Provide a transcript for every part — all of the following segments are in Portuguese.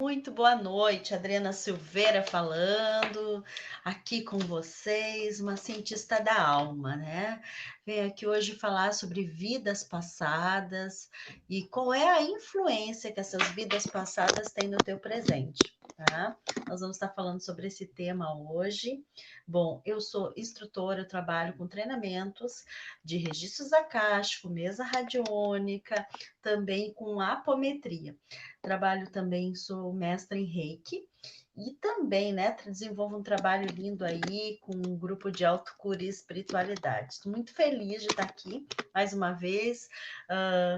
Muito boa noite, Adriana Silveira falando, aqui com vocês, uma cientista da alma, né? Venho aqui hoje falar sobre vidas passadas e qual é a influência que essas vidas passadas têm no teu presente, tá? Nós vamos estar falando sobre esse tema hoje. Bom, eu sou instrutora, eu trabalho com treinamentos de registros acásticos, mesa radiônica, também com apometria. Trabalho também, sou mestra em Reiki e também, né, desenvolvo um trabalho lindo aí com um grupo de autocura e espiritualidade. Estou muito feliz de estar aqui mais uma vez.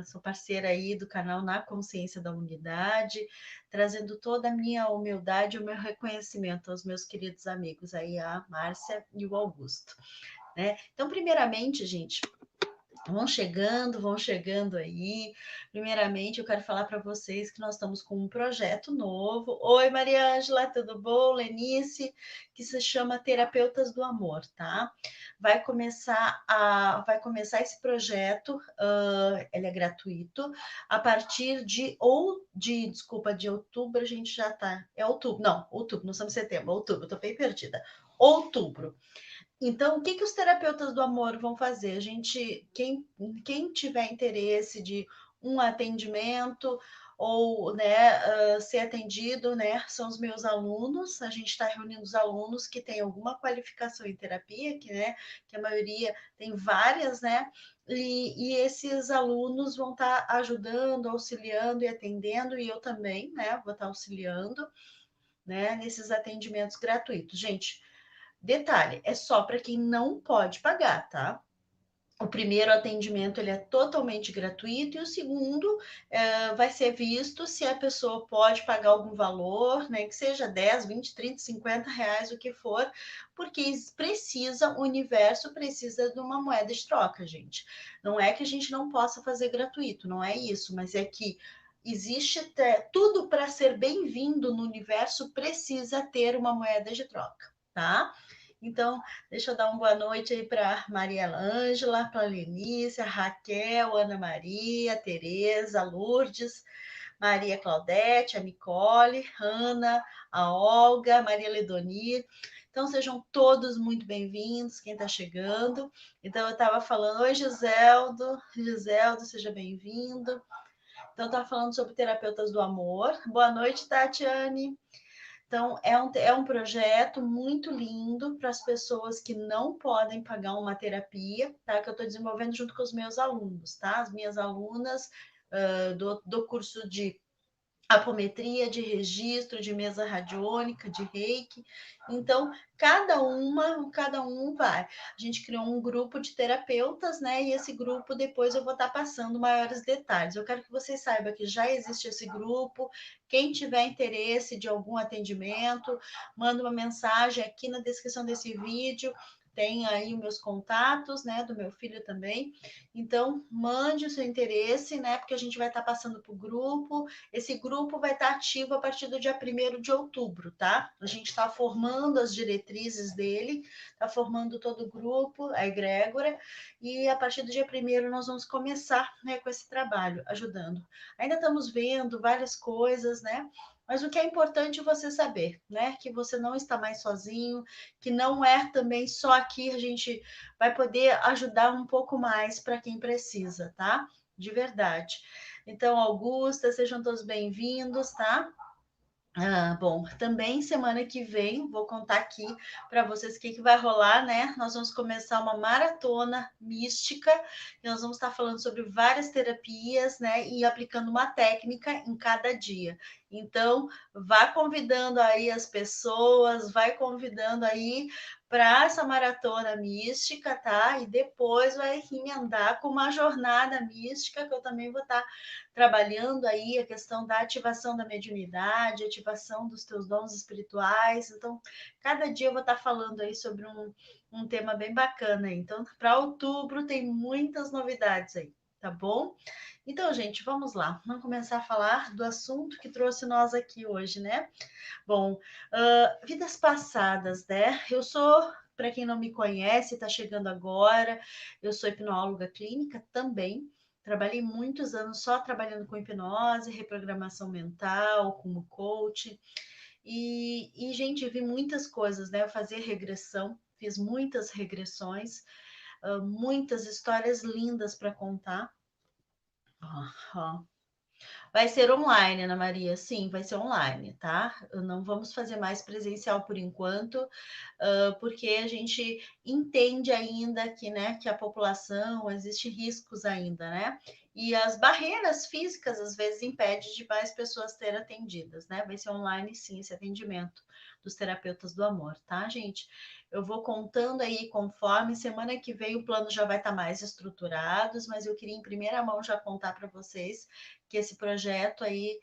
Sou parceira aí do canal Na Consciência da Unidade, trazendo toda a minha humildade e o meu reconhecimento aos meus queridos amigos aí, a Márcia e o Augusto, né? Então, primeiramente, gente, vão chegando aí. Primeiramente, eu quero falar para vocês que nós estamos com um projeto novo. Oi, Maria Ângela, tudo bom? Lenice, que se chama Terapeutas do Amor, tá? Vai começar esse projeto, ele é gratuito, a partir de outubro, a gente já tá. É outubro, não, outubro, não estamos em setembro, outubro, eu tô bem perdida. Outubro. Então, o que os terapeutas do amor vão fazer? Quem tiver interesse de um atendimento ou, né, ser atendido, né, são os meus alunos. A gente está reunindo os alunos que têm alguma qualificação em terapia, que a maioria tem várias, né? E esses alunos vão estar ajudando, auxiliando e atendendo, e eu também, né, vou estar auxiliando, né, nesses atendimentos gratuitos. Gente, detalhe, é só para quem não pode pagar, tá? O primeiro atendimento ele é totalmente gratuito e o segundo vai ser visto se a pessoa pode pagar algum valor, né? Que seja 10, 20, 30, 50 reais, o que for, porque o universo precisa de uma moeda de troca, gente. Não é que a gente não possa fazer gratuito, não é isso, mas é que existe tudo para ser bem-vindo no universo precisa ter uma moeda de troca, tá? Então, deixa eu dar uma boa noite aí para Maria Ângela, para Lenícia, Raquel, Ana Maria, Tereza, Lourdes, Maria Claudete, a Nicole, Ana, a Olga, Maria Ledonir. Então, sejam todos muito bem-vindos, quem está chegando. Então, eu estava falando, oi, Giseldo, seja bem-vindo. Então, eu estava falando sobre terapeutas do amor. Boa noite, Tatiane. Então, é um projeto muito lindo para as pessoas que não podem pagar uma terapia, tá? Que eu estou desenvolvendo junto com os meus alunos, tá? As minhas alunas do curso de apometria, de registro, de mesa radiônica, de reiki. Então, cada um vai. A gente criou um grupo de terapeutas, né? E esse grupo depois eu vou estar passando maiores detalhes. Eu quero que vocês saibam que já existe esse grupo. Quem tiver interesse de algum atendimento, manda uma mensagem aqui na descrição desse vídeo. Tem aí os meus contatos, né? Do meu filho também. Então, mande o seu interesse, né? Porque a gente vai estar passando para o grupo. Esse grupo vai estar ativo a partir do dia 1º de outubro, tá? A gente está formando as diretrizes dele, está formando todo o grupo, a egrégora, e a partir do dia 1º nós vamos começar, né, com esse trabalho, ajudando. Ainda estamos vendo várias coisas, né? Mas o que é importante você saber, né? Que você não está mais sozinho, que não é também só aqui, a gente vai poder ajudar um pouco mais para quem precisa, tá? De verdade. Então, Augusta, sejam todos bem-vindos, tá? Bom, também semana que vem vou contar aqui para vocês o que vai rolar, né? Nós vamos começar uma maratona mística e nós vamos estar falando sobre várias terapias, né? E aplicando uma técnica em cada dia. Então, vá convidando aí as pessoas, vai convidando aí para essa maratona mística, tá? E depois vai emendar com uma jornada mística que eu também vou estar trabalhando aí a questão da ativação da mediunidade, ativação dos teus dons espirituais. Então, cada dia eu vou estar falando aí sobre um tema bem bacana aí. Então, para outubro tem muitas novidades aí, tá bom? Então, gente, vamos lá. Vamos começar a falar do assunto que trouxe nós aqui hoje, né? Bom, vidas passadas, né? Eu sou, para quem não me conhece, está chegando agora, eu sou hipnóloga clínica também, Trabalhei muitos anos só trabalhando com hipnose, reprogramação mental, como coach. E gente, vi muitas coisas, né? Eu fazia regressão, fiz muitas regressões, muitas histórias lindas para contar. Vai ser online, Ana Maria. Sim, vai ser online, tá? Não vamos fazer mais presencial por enquanto, porque a gente entende ainda que, né, que a população existe riscos ainda, né? E as barreiras físicas às vezes impedem de mais pessoas serem atendidas, né? Vai ser online, sim, esse atendimento dos terapeutas do amor, tá, gente? Eu vou contando aí conforme semana que vem o plano já vai estar mais estruturado, mas eu queria em primeira mão já contar para vocês que esse projeto aí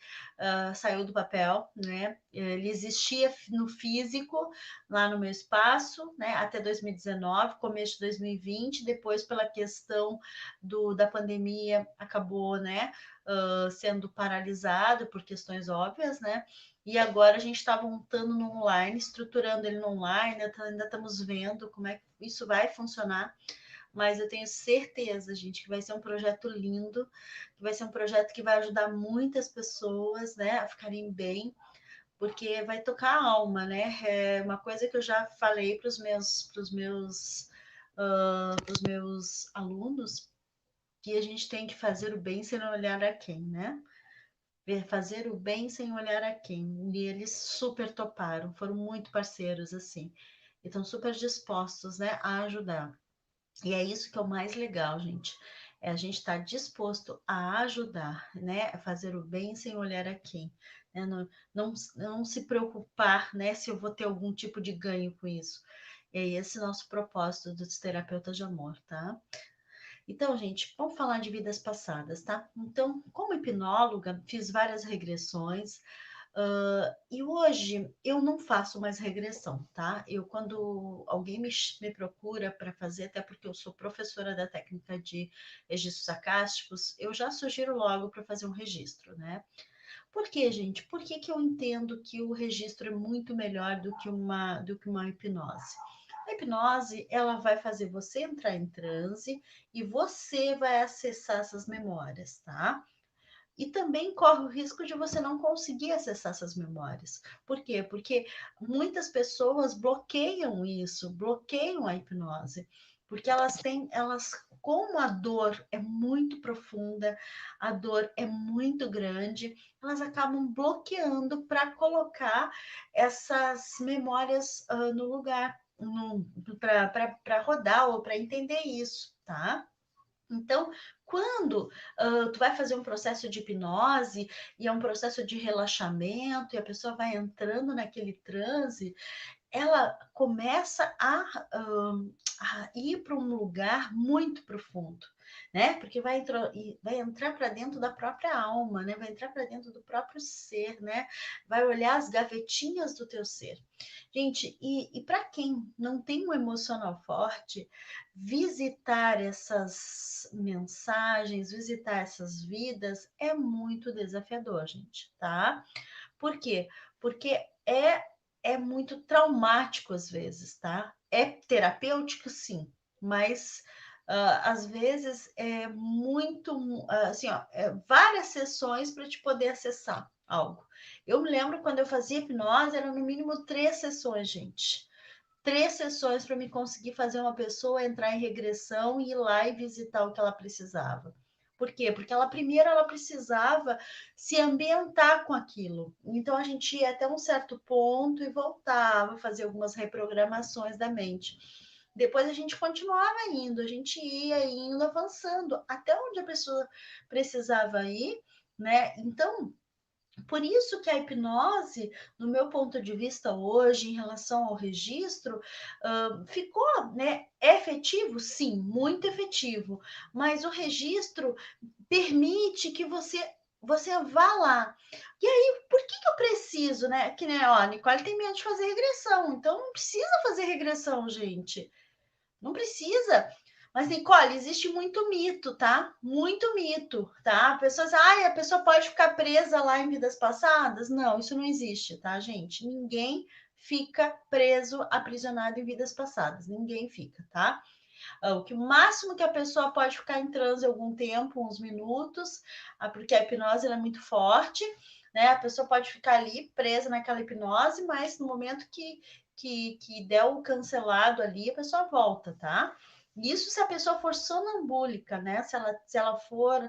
saiu do papel, né? Ele existia no físico, lá no meu espaço, né? Até 2019, começo de 2020, depois pela questão da pandemia, acabou, né? Sendo paralisado por questões óbvias, né? E agora a gente está montando no online, estruturando ele no online, ainda estamos vendo como é que isso vai funcionar, mas eu tenho certeza, gente, que vai ser um projeto lindo, que vai ser um projeto que vai ajudar muitas pessoas, né, a ficarem bem, porque vai tocar a alma, né? É uma coisa que eu já falei para os meus alunos, que a gente tem que fazer o bem sem olhar a quem, né? Fazer o bem sem olhar a quem. E eles super toparam, foram muito parceiros, assim. E estão super dispostos, né, a ajudar. E é isso que é o mais legal, gente. É a gente estar disposto a ajudar, né? A fazer o bem sem olhar a quem. Né? Não se preocupar, né? Se eu vou ter algum tipo de ganho com isso. É esse nosso propósito dos terapeutas de amor, tá? Então, gente, vamos falar de vidas passadas, tá? Então, como hipnóloga, fiz várias regressões. E hoje eu não faço mais regressão, tá? Eu, quando alguém me procura para fazer, até porque eu sou professora da técnica de registros acásticos, eu já sugiro logo para fazer um registro, né? Por quê, gente? Por que eu entendo que o registro é muito melhor do que uma hipnose? A hipnose, ela vai fazer você entrar em transe e você vai acessar essas memórias, tá? E também corre o risco de você não conseguir acessar essas memórias. Por quê? Porque muitas pessoas bloqueiam isso, bloqueiam a hipnose, porque como a dor é muito profunda, a dor é muito grande, elas acabam bloqueando para colocar essas memórias no lugar, para rodar ou para entender isso, tá? Então, quando tu vai fazer um processo de hipnose e é um processo de relaxamento e a pessoa vai entrando naquele transe, ela começa a ir para um lugar muito profundo, né? Porque vai entrar para dentro da própria alma, né? Vai entrar para dentro do próprio ser, né? Vai olhar as gavetinhas do teu ser. Gente, e para quem não tem um emocional forte, visitar essas mensagens, visitar essas vidas é muito desafiador, gente, tá? Por quê? Porque é muito traumático às vezes, tá? É terapêutico, sim, mas às vezes é muito, assim, ó, várias sessões para te poder acessar algo. Eu me lembro quando eu fazia hipnose, eram no mínimo 3 sessões, gente. 3 sessões para me conseguir fazer uma pessoa entrar em regressão e ir lá e visitar o que ela precisava. Por quê? Porque ela precisava se ambientar com aquilo. Então a gente ia até um certo ponto e voltava a fazer algumas reprogramações da mente. Depois a gente continuava indo, a gente ia indo, avançando até onde a pessoa precisava ir, né? Então, por isso que a hipnose, no meu ponto de vista hoje, em relação ao registro, ficou, né, efetivo? Sim, muito efetivo. Mas o registro permite que você vá lá. E aí, por que eu preciso, né? Que nem, ó, a Nicole tem medo de fazer regressão, então não precisa fazer regressão, gente. Não precisa. Mas, Nicole, existe muito mito, tá? Muito mito, tá? Pessoas, a pessoa pode ficar presa lá em vidas passadas? Não, isso não existe, tá, gente? Ninguém fica preso, aprisionado em vidas passadas. Ninguém fica, tá? O máximo que a pessoa pode ficar em transe algum tempo, uns minutos, porque a hipnose é muito forte, né? A pessoa pode ficar ali presa naquela hipnose, mas no momento que der o cancelado ali, a pessoa volta, tá? Isso se a pessoa for sonambúlica, né? Se ela for,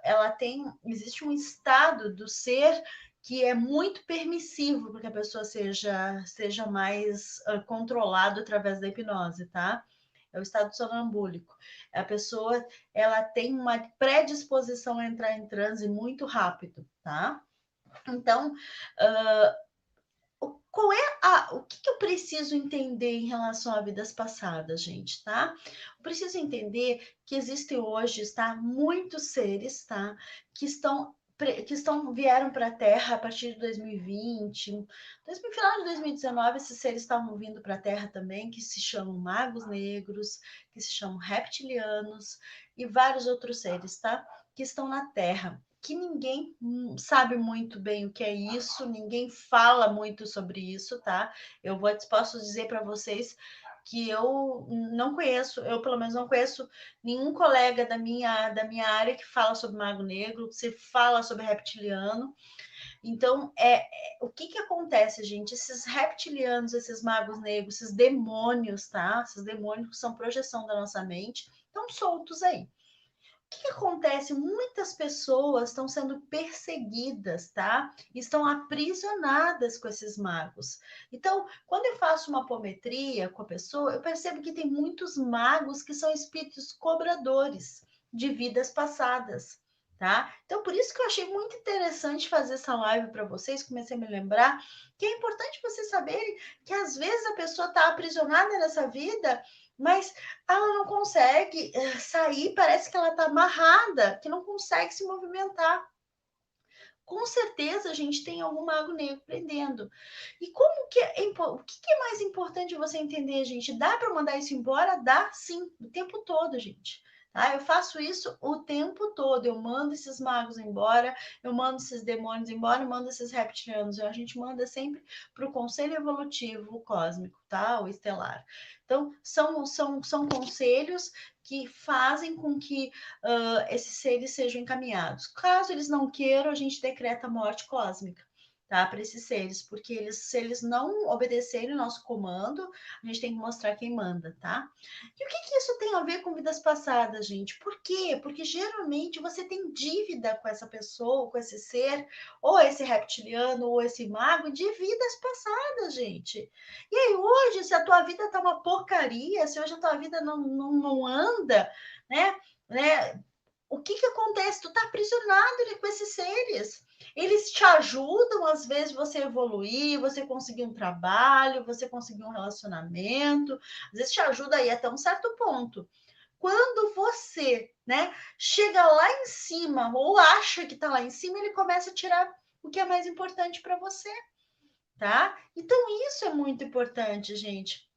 ela tem, existe um estado do ser que é muito permissivo para que a pessoa seja mais controlado através da hipnose, tá? É o estado sonambúlico. A pessoa, ela tem uma predisposição a entrar em transe muito rápido, tá? Então, o que eu preciso entender em relação a vidas passadas, gente, tá? Eu preciso entender que existem hoje, tá, muitos seres, tá, que vieram para a Terra a partir de 2020, final de 2019, esses seres estavam vindo para a Terra também, que se chamam magos negros, que se chamam reptilianos e vários outros seres, tá? Que estão na Terra, que ninguém sabe muito bem o que é isso, ninguém fala muito sobre isso, tá? Posso dizer para vocês que eu não conheço, eu pelo menos não conheço nenhum colega da minha área que fala sobre mago negro, que se fala sobre reptiliano. Então, o que acontece, gente? Esses reptilianos, esses magos negros, esses demônios, tá? Esses demônios que são projeção da nossa mente, estão soltos aí. O que acontece? Muitas pessoas estão sendo perseguidas, tá? Estão aprisionadas com esses magos. Então, quando eu faço uma apometria com a pessoa, eu percebo que tem muitos magos que são espíritos cobradores de vidas passadas, tá? Então, por isso que eu achei muito interessante fazer essa live para vocês, comecei a me lembrar que é importante vocês saberem que às vezes a pessoa está aprisionada nessa vida, mas ela não consegue sair, parece que ela está amarrada, que não consegue se movimentar. Com certeza a gente tem algum mago negro prendendo. E como que o que é mais importante você entender, gente? Dá para mandar isso embora? Dá sim, o tempo todo, gente. Tá? Eu faço isso o tempo todo. Eu mando esses magos embora, eu mando esses demônios embora, eu mando esses reptilianos. A gente manda sempre para o conselho evolutivo cósmico, tá? O estelar. Então, são conselhos que fazem com que esses seres sejam encaminhados. Caso eles não queiram, a gente decreta morte cósmica, tá? Para esses seres, porque se eles não obedecerem o nosso comando, a gente tem que mostrar quem manda, tá? E o que isso tem a ver com vidas passadas, gente? Por quê? Porque geralmente você tem dívida com essa pessoa, com esse ser, ou esse reptiliano, ou esse mago, de vidas passadas, gente. E aí, hoje, se a tua vida tá uma porcaria, se hoje a tua vida não anda, né? O que acontece? Tu tá aprisionado com esses seres. Eles te ajudam, às vezes, você evoluir, você conseguir um trabalho, você conseguir um relacionamento, às vezes te ajuda aí até um certo ponto. Quando você, né, chega lá em cima, ou acha que tá lá em cima, ele começa a tirar o que é mais importante para você, tá? Então, isso é muito importante, gente.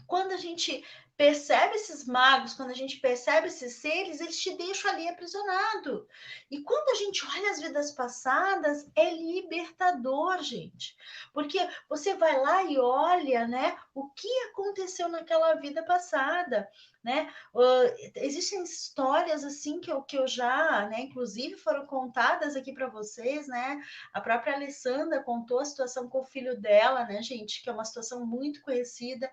Quando a gente percebe esses magos, quando a gente percebe esses seres, eles te deixam ali aprisionado. E quando a gente olha as vidas passadas, é libertador, gente. Porque você vai lá e olha, né, o que aconteceu naquela vida passada, né? Existem histórias assim que eu já, né, inclusive foram contadas aqui para vocês, né? A própria Alessandra contou a situação com o filho dela, né, gente, que é uma situação muito conhecida,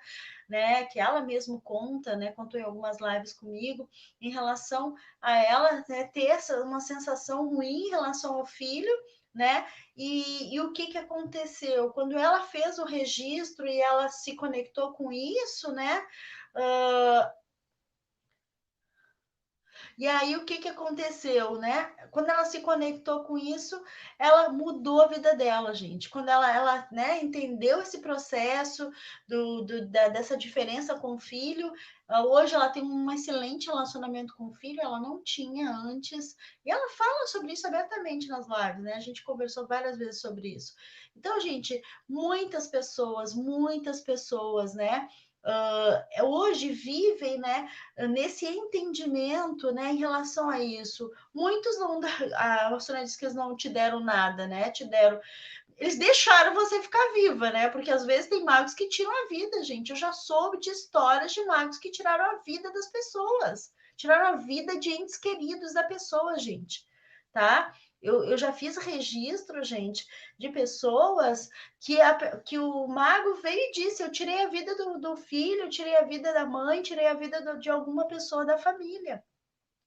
né, que ela mesmo conta, né, contou em algumas lives comigo, em relação a ela, né, ter uma sensação ruim em relação ao filho, né, e o que aconteceu? Quando ela fez o registro e ela se conectou com isso, né, e aí, o que aconteceu, né? Quando ela se conectou com isso, ela mudou a vida dela, gente. Quando ela né, entendeu esse processo dessa diferença com o filho, hoje ela tem um excelente relacionamento com o filho, ela não tinha antes. E ela fala sobre isso abertamente nas lives, né? A gente conversou várias vezes sobre isso. Então, gente, muitas pessoas, né? Hoje vivem, né, nesse entendimento, né, em relação a isso. Muitos não, a Rosana disse que eles não te deram nada, né, te deram eles deixaram você ficar viva, né? Porque às vezes tem magos que tiram a vida, gente. Eu já soube de histórias de magos que tiraram a vida das pessoas, tiraram a vida de entes queridos da pessoa, gente, tá? Eu já fiz registro, gente, de pessoas que o mago veio e disse: eu tirei a vida do filho, eu tirei a vida da mãe, tirei a vida de alguma pessoa da família.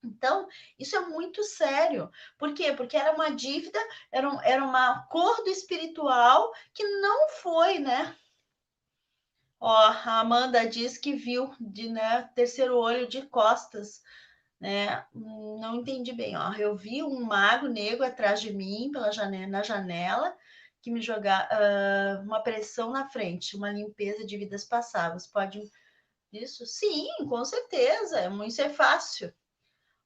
Então, isso é muito sério. Por quê? Porque era uma dívida, era um acordo espiritual que não foi, né? Ó, a Amanda diz que viu de, né, terceiro olho de costas, né? Não entendi bem, ó. Eu vi um mago negro atrás de mim na janela que me jogar uma pressão na frente, uma limpeza de vidas passadas. Pode isso? Sim, com certeza. Isso é fácil.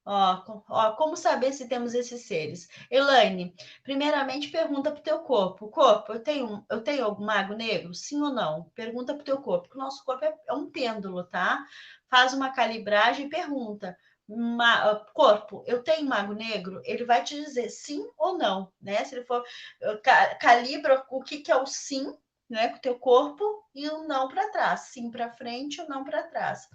Ó, como saber se temos esses seres? Elaine, primeiramente pergunta para o teu corpo. Corpo, eu tenho algum mago negro? Sim ou não? Pergunta para o teu corpo, porque o nosso corpo é um pêndulo, tá? Faz uma calibragem e pergunta. Corpo, eu tenho mago negro? Ele vai te dizer sim ou não, né? Se ele for, calibra o que é o sim, né, com o teu corpo e o não para trás. Sim para frente ou não para trás.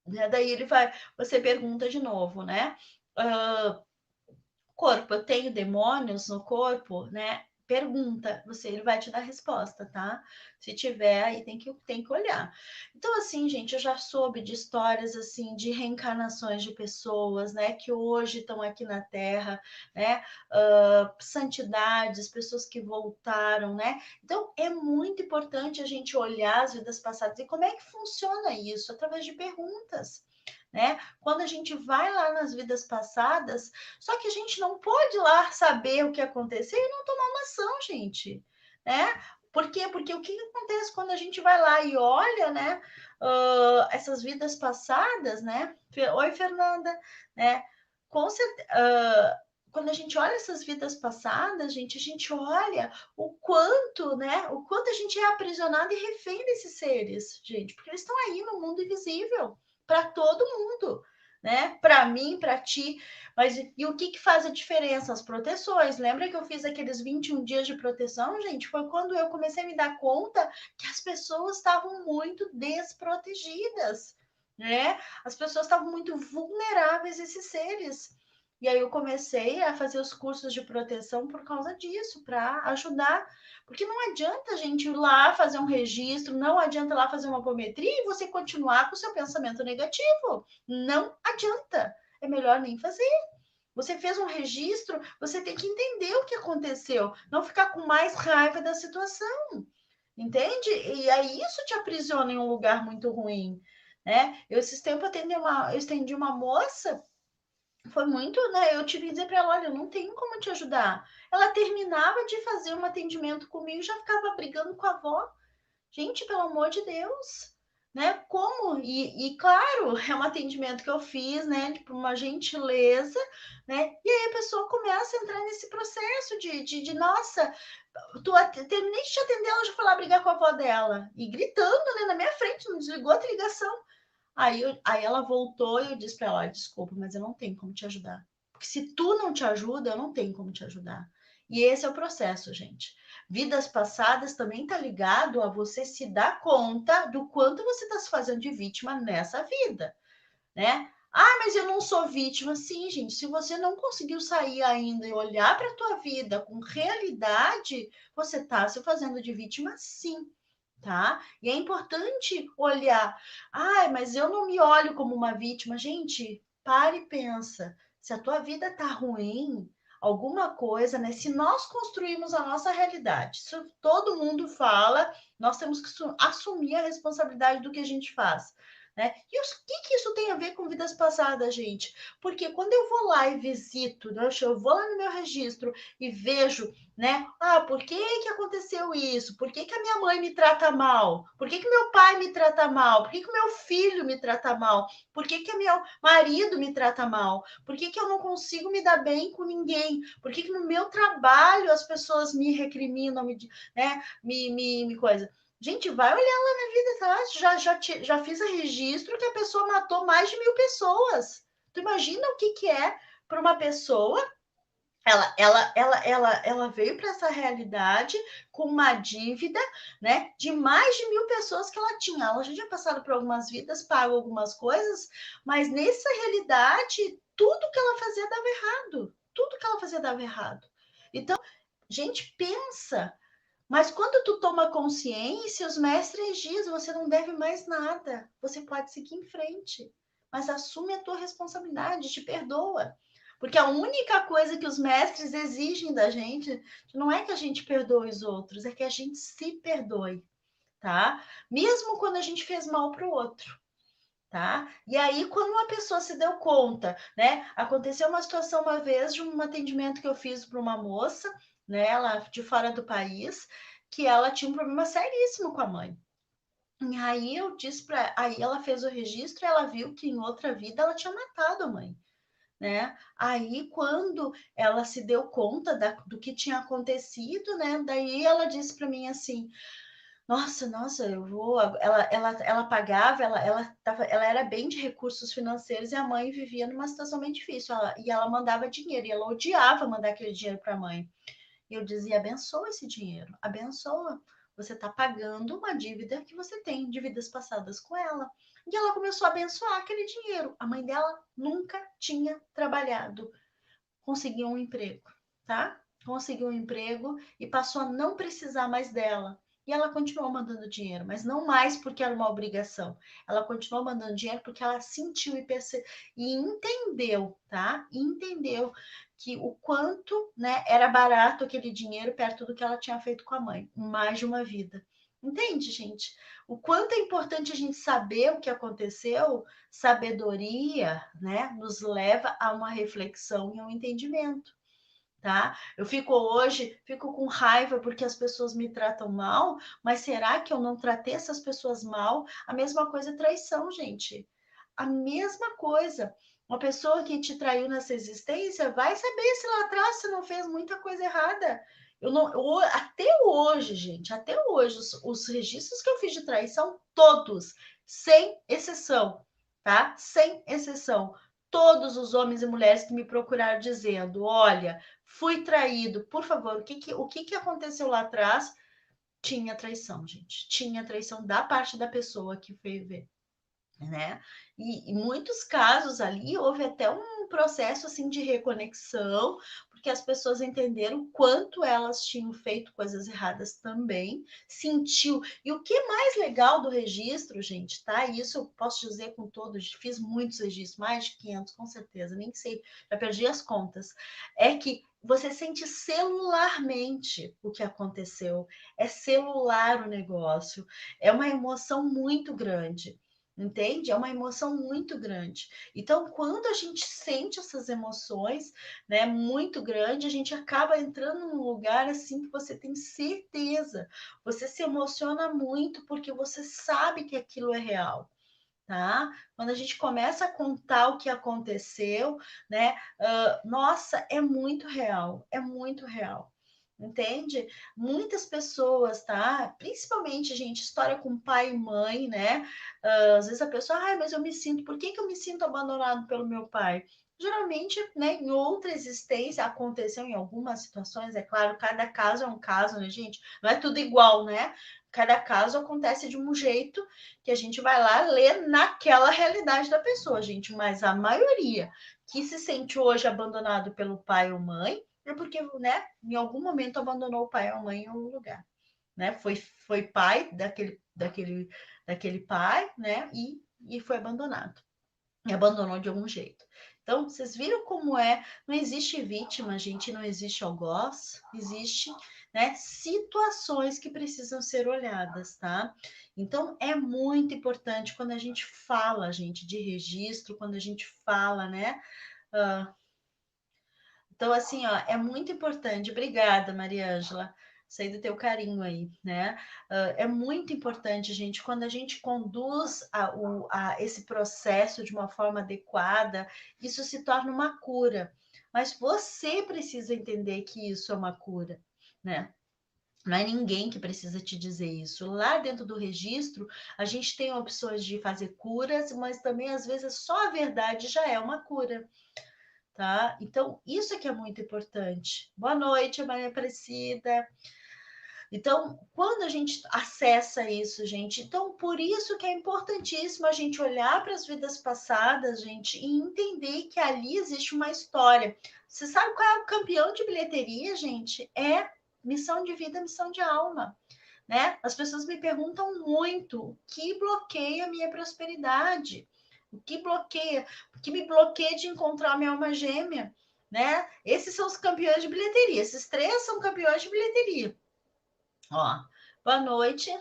Né? Daí ele vai, você pergunta de novo, né? Uh, corpo, eu tenho demônios no corpo, né? Pergunta, ele vai te dar resposta, tá? Se tiver, aí tem que olhar. Então, assim, gente, eu já soube de histórias, assim, de reencarnações de pessoas, né? Que hoje estão aqui na Terra, né? Santidades, pessoas que voltaram, né? Então, é muito importante a gente olhar as vidas passadas. E como é que funciona isso? Através de perguntas, né? Quando a gente vai lá nas vidas passadas, só que a gente não pode lá saber o que aconteceu e não tomar uma ação, gente, né? Por quê? Porque o que acontece quando a gente vai lá e olha, né, essas vidas passadas, né? Oi, Fernanda, né? Com certeza, quando a gente olha essas vidas passadas, gente, a gente olha o quanto, né? O quanto a gente é aprisionado e refém desses seres, gente, porque eles estão aí no mundo invisível para todo mundo, né? Para mim, para ti. Mas e o que faz a diferença? As proteções. Lembra que eu fiz aqueles 21 dias de proteção, gente? Foi quando eu comecei a me dar conta que as pessoas estavam muito desprotegidas, né? As pessoas estavam muito vulneráveis a esses seres. E aí eu comecei a fazer os cursos de proteção por causa disso, para ajudar. Porque não adianta a gente ir lá fazer um registro, não adianta lá fazer uma apometria e você continuar com o seu pensamento negativo. Não adianta. É melhor nem fazer. Você fez um registro, você tem que entender o que aconteceu, não ficar com mais raiva da situação, entende? E aí isso te aprisiona em um lugar muito ruim, né? Esses tempos eu estendi uma moça, foi muito, né? Eu tive que dizer para ela, olha, eu não tenho como te ajudar. Ela terminava de fazer um atendimento comigo e já ficava brigando com a avó. Gente, pelo amor de Deus, né? Como? Claro, é um atendimento que eu fiz, né? Tipo, uma gentileza, né? E aí a pessoa começa a entrar nesse processo de nossa, terminei de te atender, ela já foi lá brigar com a avó dela. E gritando, né, na minha frente, não desligou a ligação. Aí ela voltou e eu disse para ela, desculpa, mas eu não tenho como te ajudar. Porque se tu não te ajuda, eu não tenho como te ajudar. E esse é o processo, gente. Vidas passadas também está ligado a você se dar conta do quanto você está se fazendo de vítima nessa vida, né? Ah, mas eu não sou vítima. Sim, gente, se você não conseguiu sair ainda e olhar para a tua vida com realidade, você está se fazendo de vítima, sim, tá? E é importante olhar. Ah, mas eu não me olho como uma vítima. Gente, pare e pensa. Se a tua vida tá ruim, alguma coisa, né? Se nós construímos a nossa realidade, se todo mundo fala, nós temos que assumir a responsabilidade do que a gente faz. Né? E o que isso tem a ver com vidas passadas, gente? Porque quando eu vou lá e visito, né, eu vou lá no meu registro e vejo, né? Ah, por que aconteceu isso? Por que a minha mãe me trata mal? Por que meu pai me trata mal? Por que o meu filho me trata mal? Por que meu marido me trata mal? Por que eu não consigo me dar bem com ninguém? Por que no meu trabalho as pessoas me recriminam, né? Me coisa. Gente, vai olhar lá na vida, tá? Já fiz a registro que a pessoa matou mais de 1.000 pessoas. Tu imagina o que é para uma pessoa Ela veio para essa realidade com uma dívida, né, de mais de 1.000 pessoas que ela tinha. Ela já tinha passado por algumas vidas, pago algumas coisas, mas nessa realidade, tudo que ela fazia dava errado. Tudo que ela fazia dava errado. Então, gente, pensa. Mas quando tu toma consciência, os mestres dizem, você não deve mais nada. Você pode seguir em frente. Mas assume a tua responsabilidade, te perdoa. Porque a única coisa que os mestres exigem da gente não é que a gente perdoe os outros, é que a gente se perdoe, tá? Mesmo quando a gente fez mal para o outro, tá? E aí, quando uma pessoa se deu conta, né? Aconteceu uma situação uma vez de um atendimento que eu fiz para uma moça, né? Ela de fora do país, que ela tinha um problema seríssimo com a mãe. E aí eu disse para, aí ela fez o registro, ela viu que em outra vida ela tinha matado a mãe, né? Aí, quando ela se deu conta do que tinha acontecido, né? Daí ela disse para mim assim: nossa, eu vou. Ela pagava, ela era bem de recursos financeiros e a mãe vivia numa situação bem difícil. E ela mandava dinheiro, e ela odiava mandar aquele dinheiro para a mãe. E eu dizia: abençoa esse dinheiro, abençoa. Você está pagando uma dívida que você tem, dívidas passadas com ela. E ela começou a abençoar aquele dinheiro. A mãe dela nunca tinha trabalhado, conseguiu um emprego, tá? Conseguiu um emprego e passou a não precisar mais dela. E ela continuou mandando dinheiro, mas não mais porque era uma obrigação. Ela continuou mandando dinheiro porque ela sentiu e entendeu, tá? Entendeu que o quanto, né, era barato aquele dinheiro perto do que ela tinha feito com a mãe, mais de uma vida. Entende, gente? O quanto é importante a gente saber o que aconteceu, sabedoria, né, nos leva a uma reflexão e a um entendimento, tá? Eu fico com raiva porque as pessoas me tratam mal, mas será que eu não tratei essas pessoas mal? A mesma coisa é traição, gente. A mesma coisa. Uma pessoa que te traiu nessa existência vai saber se lá atrás você não fez muita coisa errada. Até hoje, gente, até hoje, os registros que eu fiz de traição, todos, sem exceção, tá? Sem exceção. Todos os homens e mulheres que me procuraram dizendo: olha, fui traído, por favor, o que aconteceu lá atrás? Tinha traição, gente. Tinha traição da parte da pessoa que veio ver, né? E em muitos casos ali houve até um processo assim de reconexão, porque as pessoas entenderam o quanto elas tinham feito coisas erradas também, sentiu. E o que é mais legal do registro, gente, tá? Isso eu posso dizer com todos, fiz muitos registros, mais de 500 com certeza, nem sei, já perdi as contas. É que você sente celularmente o que aconteceu, é celular o negócio, é uma emoção muito grande. Entende? É uma emoção muito grande. Então, quando a gente sente essas emoções, né, muito grande, a gente acaba entrando num lugar assim que você tem certeza. Você se emociona muito porque você sabe que aquilo é real. Tá? Quando a gente começa a contar o que aconteceu, né? Nossa, é muito real, é muito real. Entende? Muitas pessoas, tá? Principalmente, gente, história com pai e mãe, né? Às vezes a pessoa, mas eu me sinto, por que eu me sinto abandonado pelo meu pai? Geralmente, né, em outra existência, aconteceu em algumas situações, é claro, cada caso é um caso, né, gente? Não é tudo igual, né? Cada caso acontece de um jeito que a gente vai lá ler naquela realidade da pessoa, gente. Mas a maioria que se sente hoje abandonado pelo pai ou mãe é porque, né, em algum momento abandonou o pai ou a mãe em algum lugar, né? Foi pai daquele pai, né? E foi abandonado. E abandonou de algum jeito. Então, vocês viram como é? Não existe vítima, gente, não existe algoz, existe, né, situações que precisam ser olhadas, tá? Então, é muito importante quando a gente fala, gente, de registro, quando a gente fala, né? Uh, então, assim, ó, é muito importante. Obrigada, Maria Ângela. Sei do teu carinho aí, né? É muito importante, gente, quando a gente conduz esse processo de uma forma adequada, isso se torna uma cura. Mas você precisa entender que isso é uma cura, né? Não é ninguém que precisa te dizer isso. Lá dentro do registro, a gente tem opções de fazer curas, mas também, às vezes, só a verdade já é uma cura. tá? Então, isso é que é muito importante. Boa noite, Maria Aparecida. Então, quando a gente acessa isso, gente, então por isso que é importantíssimo a gente olhar para as vidas passadas, gente, e entender que ali existe uma história. Você sabe qual é o campeão de bilheteria, gente? É Missão de Vida, Missão de Alma, né? As pessoas me perguntam muito o que bloqueia a minha prosperidade, o que me bloqueia de encontrar a minha alma gêmea, né? Esses são os campeões de bilheteria. Esses três são campeões de bilheteria. Ó, boa noite.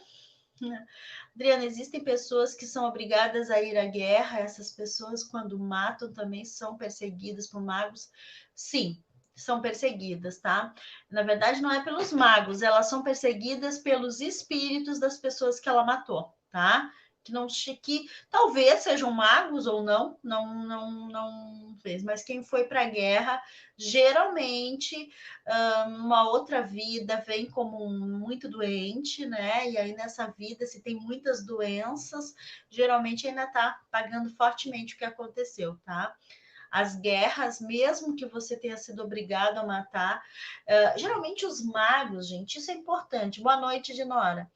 Adriana, existem pessoas que são obrigadas a ir à guerra. Essas pessoas, quando matam, também são perseguidas por magos? Sim, são perseguidas, tá? Na verdade, não é pelos magos, elas são perseguidas pelos espíritos das pessoas que ela matou, tá? Que talvez sejam magos ou não fez, mas quem foi para a guerra, geralmente, uma outra vida vem como muito doente, né? E aí nessa vida, se tem muitas doenças, geralmente ainda está pagando fortemente o que aconteceu, tá? As guerras, mesmo que você tenha sido obrigado a matar, geralmente os magos, gente, isso é importante. Boa noite, Dinora.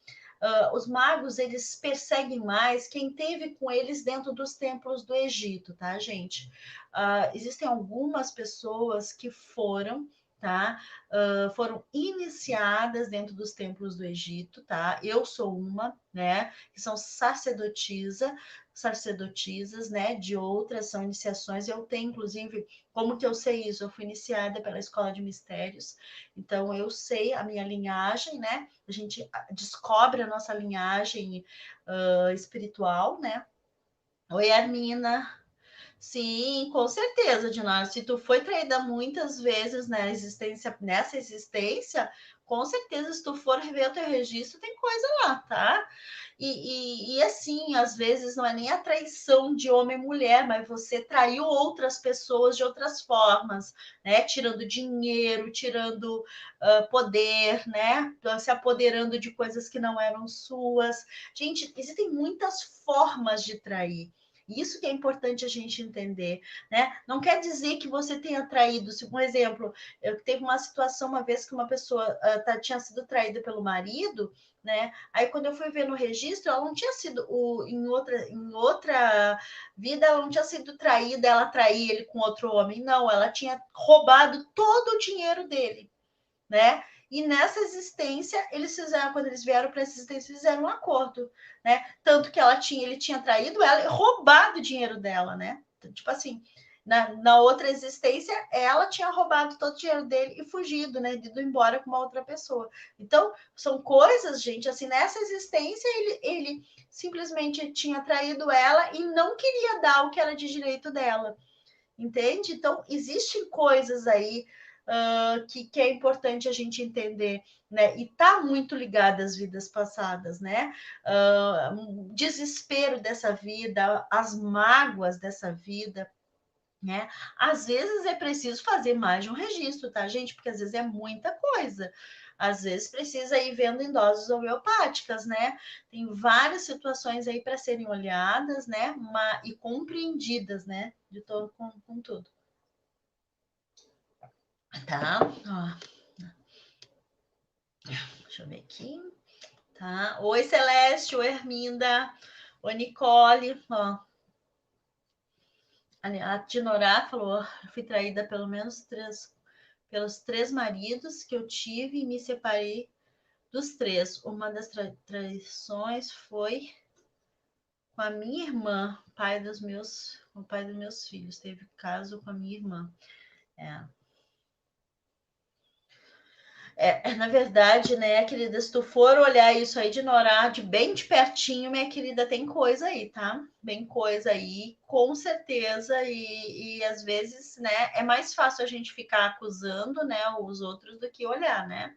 Os magos, eles perseguem mais quem teve com eles dentro dos templos do Egito, tá, gente? Existem algumas pessoas que foram, tá? Foram iniciadas dentro dos templos do Egito, tá? Eu sou uma, né? Que são sacerdotisas, né? De outras são iniciações. Eu tenho, inclusive, como que eu sei isso? Eu fui iniciada pela Escola de Mistérios, então eu sei a minha linhagem, né? A gente descobre a nossa linhagem espiritual, né? Oi, Armina. Sim, com certeza, Dinara. Se tu foi traída muitas vezes nessa existência, com certeza, se tu for rever o teu registro, tem coisa lá, tá? E assim, às vezes não é nem a traição de homem e mulher, mas você traiu outras pessoas de outras formas, né? Tirando dinheiro, tirando poder, né? Se apoderando de coisas que não eram suas. Gente, existem muitas formas de trair. Isso que é importante a gente entender, né? Não quer dizer que você tenha traído. Se, por exemplo, eu teve uma situação uma vez que uma pessoa tinha sido traída pelo marido, né? Aí quando eu fui ver no registro, ela não tinha sido em outra vida, ela não tinha sido traída, ela traía ele com outro homem, não, ela tinha roubado todo o dinheiro dele, né? E nessa existência, eles fizeram, quando eles vieram para essa existência, fizeram um acordo, né? Tanto que ele tinha traído ela e roubado o dinheiro dela, né? Tipo assim, na outra existência, ela tinha roubado todo o dinheiro dele e fugido, né? Ido embora com uma outra pessoa. Então, são coisas, gente, assim, nessa existência, ele simplesmente tinha traído ela e não queria dar o que era de direito dela. Entende? Então, existem coisas aí que é importante a gente entender, né? E tá muito ligada às vidas passadas, né? Desespero dessa vida, as mágoas dessa vida, né? Às vezes é preciso fazer mais de um registro, tá, gente? Porque às vezes é muita coisa. Às vezes precisa ir vendo em doses homeopáticas, né? Tem várias situações aí para serem olhadas, né? E compreendidas, né? De todo com tudo. Tá? Ó. Deixa eu ver aqui. Tá? Oi, Celeste, oi, Herminda, oi, Nicole. Ó. A Tinorá falou: fui traída pelos três maridos que eu tive e me separei dos três. Uma das traições foi com a minha irmã, o pai dos meus filhos. Teve caso com a minha irmã. Na verdade, né, querida, se tu for olhar isso aí de Norá de bem de pertinho, minha querida, tem coisa aí, tá? Bem coisa aí, com certeza, e às vezes, né, é mais fácil a gente ficar acusando, né, os outros do que olhar, né?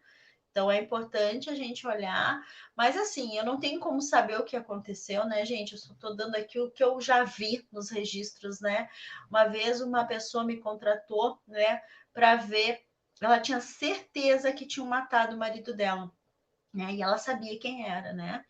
Então é importante a gente olhar, mas assim, eu não tenho como saber o que aconteceu, né, gente? Eu só tô dando aqui o que eu já vi nos registros, né? Uma vez uma pessoa me contratou, né, para ver, ela tinha certeza que tinham matado o marido dela, né? E ela sabia quem era, né?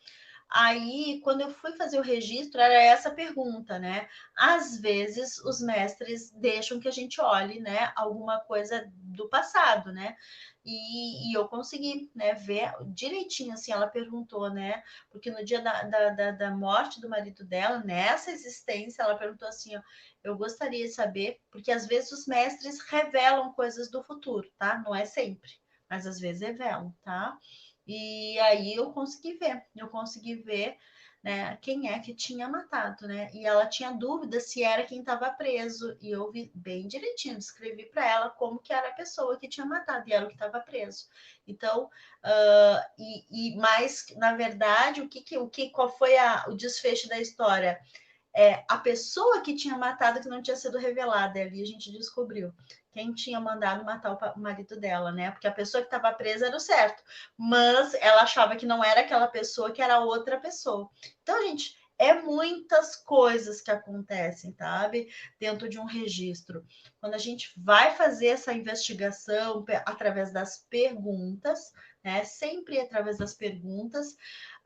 Aí, quando eu fui fazer o registro, era essa pergunta, né? Às vezes, os mestres deixam que a gente olhe, né, alguma coisa do passado, né? E eu consegui, né, ver direitinho, assim, ela perguntou, né? Porque no dia da morte do marido dela, nessa existência, ela perguntou assim, ó, eu gostaria de saber, porque às vezes os mestres revelam coisas do futuro, tá? Não é sempre, mas às vezes revelam, tá? E aí eu consegui ver, né, quem é que tinha matado, né? E ela tinha dúvida se era quem estava preso, e eu vi bem direitinho, descrevi para ela como que era a pessoa que tinha matado, e era o que estava preso. Então, mas na verdade, qual foi o desfecho da história? A pessoa que tinha matado que não tinha sido revelada. Ali a gente descobriu quem tinha mandado matar o marido dela, né? Porque a pessoa que estava presa era o certo, mas ela achava que não era aquela pessoa, que era outra pessoa. Então, gente, é muitas coisas que acontecem, sabe? Dentro de um registro. Quando a gente vai fazer essa investigação através das perguntas, né? Sempre através das perguntas,